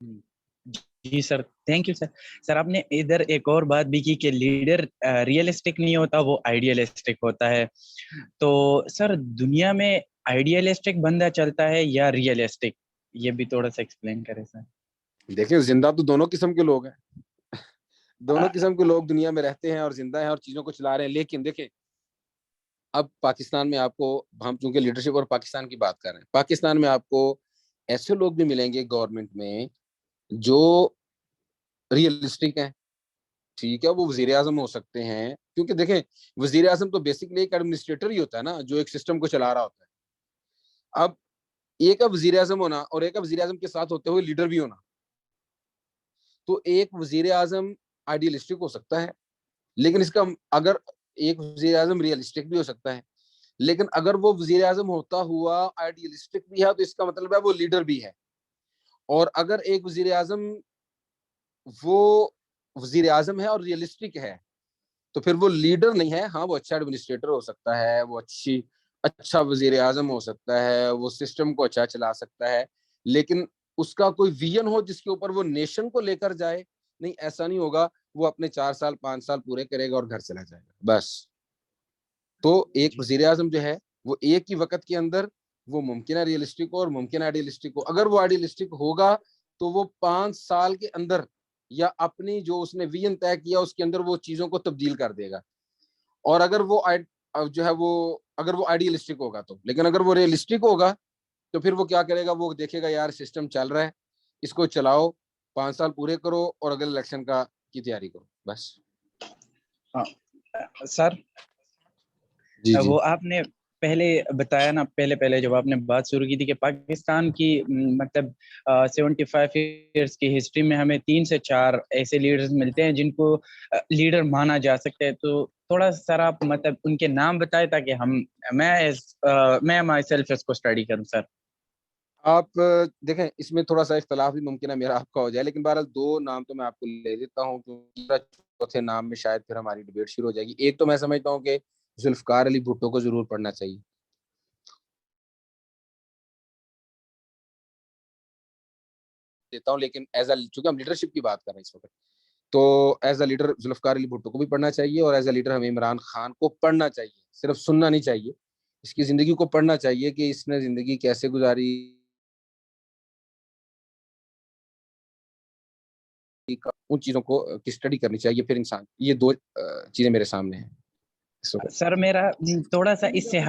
E: ہوں.
F: جی سر، تھینک یو سر. سر آپ نے ادھر ایک اور بات بھی کی کہ لیڈر ریئلسٹک نہیں ہوتا، وہ آئیڈیلسٹک ہوتا ہے. تو سر دنیا میں آئیڈیلسٹک بندہ چلتا ہے یا ریئلسٹک، یہ بھی تھوڑا سا ایکسپلین کریں سر.
E: دیکھیں زندہ تو دونوں قسم کے لوگ ہیں، دونوں قسم کے لوگ دنیا میں رہتے ہیں اور زندہ ہیں اور چیزوں کو چلا رہے ہیں. لیکن دیکھیں اب پاکستان میں آپ کو، ہم چونکہ لیڈرشپ اور پاکستان کی بات کر رہے ہیں، پاکستان میں آپ کو ایسے لوگ بھی ملیں گے گورنمنٹ میں جو ریئلسٹک ہیں. ٹھیک ہے وہ وزیر اعظم ہو سکتے ہیں، کیونکہ دیکھیں وزیر اعظم تو بیسکلی ایک ایڈمنسٹریٹر ہی ہوتا ہے نا، جو ایک سسٹم کو چلا رہا ہوتا ہے. اب ایک ہے وزیر اعظم ہونا اور ایک ہے وزیر اعظم کے ساتھ ہوتے ہوئے لیڈر بھی ہونا. تو ایک وزیر اعظم آئیڈیلسٹک ہو سکتا ہے، لیکن اس کا اگر ایک وزیر اعظم ریئلسٹک بھی ہو سکتا ہے، لیکن اگر وہ وزیر اعظم ہوتا ہوا آئیڈیلسٹک بھی ہے تو اس کا مطلب ہے وہ لیڈر بھی ہے. اور اگر ایک وزیر اعظم وہ وزیر اعظم ہے اور ریئلسٹک ہے تو پھر وہ لیڈر نہیں ہے. ہاں وہ اچھا ایڈمنسٹریٹر ہو سکتا ہے، وہ اچھا وزیر اعظم ہو سکتا ہے، وہ سسٹم کو اچھا چلا سکتا ہے، لیکن اس کا کوئی ویژن ہو جس کے اوپر وہ نیشن کو لے کر جائے نہیں ایسا نہیں ہوگا, وہ اپنے 4 سال 5 سال پورے کرے گا اور گھر چلا جائے گا بس. تو ایک وزیر اعظم جو ہے وہ ایک ہی وقت کے اندر وہ ممکنہ ریئلسٹک ہو اور ممکنہ آئیڈیلسٹک ہو. اگر وہ آئیڈیلسٹک ہوگا تو وہ 5 سال کے اندر یا اپنی جو اس نے ویژن طے کیا اس کے اندر وہ چیزوں کو تبدیل کر دے گا. اور اگر وہ جو ہے وہ اگر وہ آئیڈیلسٹک ہوگا تو, لیکن اگر وہ ریئلسٹک ہوگا تو پھر وہ کیا کرے گا, وہ دیکھے گا یار سسٹم چل رہا ہے, اس کو چلاؤ, 5 سال پورے کرو اور اگلے الیکشن کی تیاری کرو بس.
F: سر
E: جی جی
F: وہ آپ نے پہلے بتایا نا, پہلے جب آپ نے بات شروع کی تھی کہ پاکستان کی مطلب 75 ایئرس کی ہسٹری میں ہمیں 3 سے 4 ایسے لیڈرز ملتے ہیں جن کو لیڈر مانا جا سکتا ہے. تو تھوڑا سر آپ مطلب ان کے نام بتائے تاکہ میں مائی سیلف اس کو اسٹڈی کروں. سر
E: آپ دیکھیں اس میں تھوڑا سا اختلاف بھی ممکن ہے میرا آپ کا ہو جائے, لیکن بہرحال 2 نام تو میں آپ کو لے دیتا ہوں کیونکہ چوتھے نام میں شاید پھر ہماری ڈیبیٹ شروع ہو جائے گی. ایک تو میں سمجھتا ہوں کہ ذوالفقار علی بھٹو کو ضرور پڑھنا چاہیے. دیتا ہوں لیکن چونکہ ہم لیڈرشپ کی بات کر رہے ہیں اس وقت, تو as a leader Zulfiqar Ali Bhutto کو بھی پڑھنا چاہیے اور ایز اے لیڈر ہمیں عمران خان کو پڑھنا چاہیے. صرف سننا نہیں چاہیے, اس کی زندگی کو پڑھنا چاہیے کہ اس نے زندگی کیسے گزاری, ان چیزوں کو کی اسٹڈی کرنی چاہیے پھر انسان. یہ 2 چیزیں میرے سامنے ہیں اس وقت.
F: سر میرا تھوڑا سا اس سے ہٹ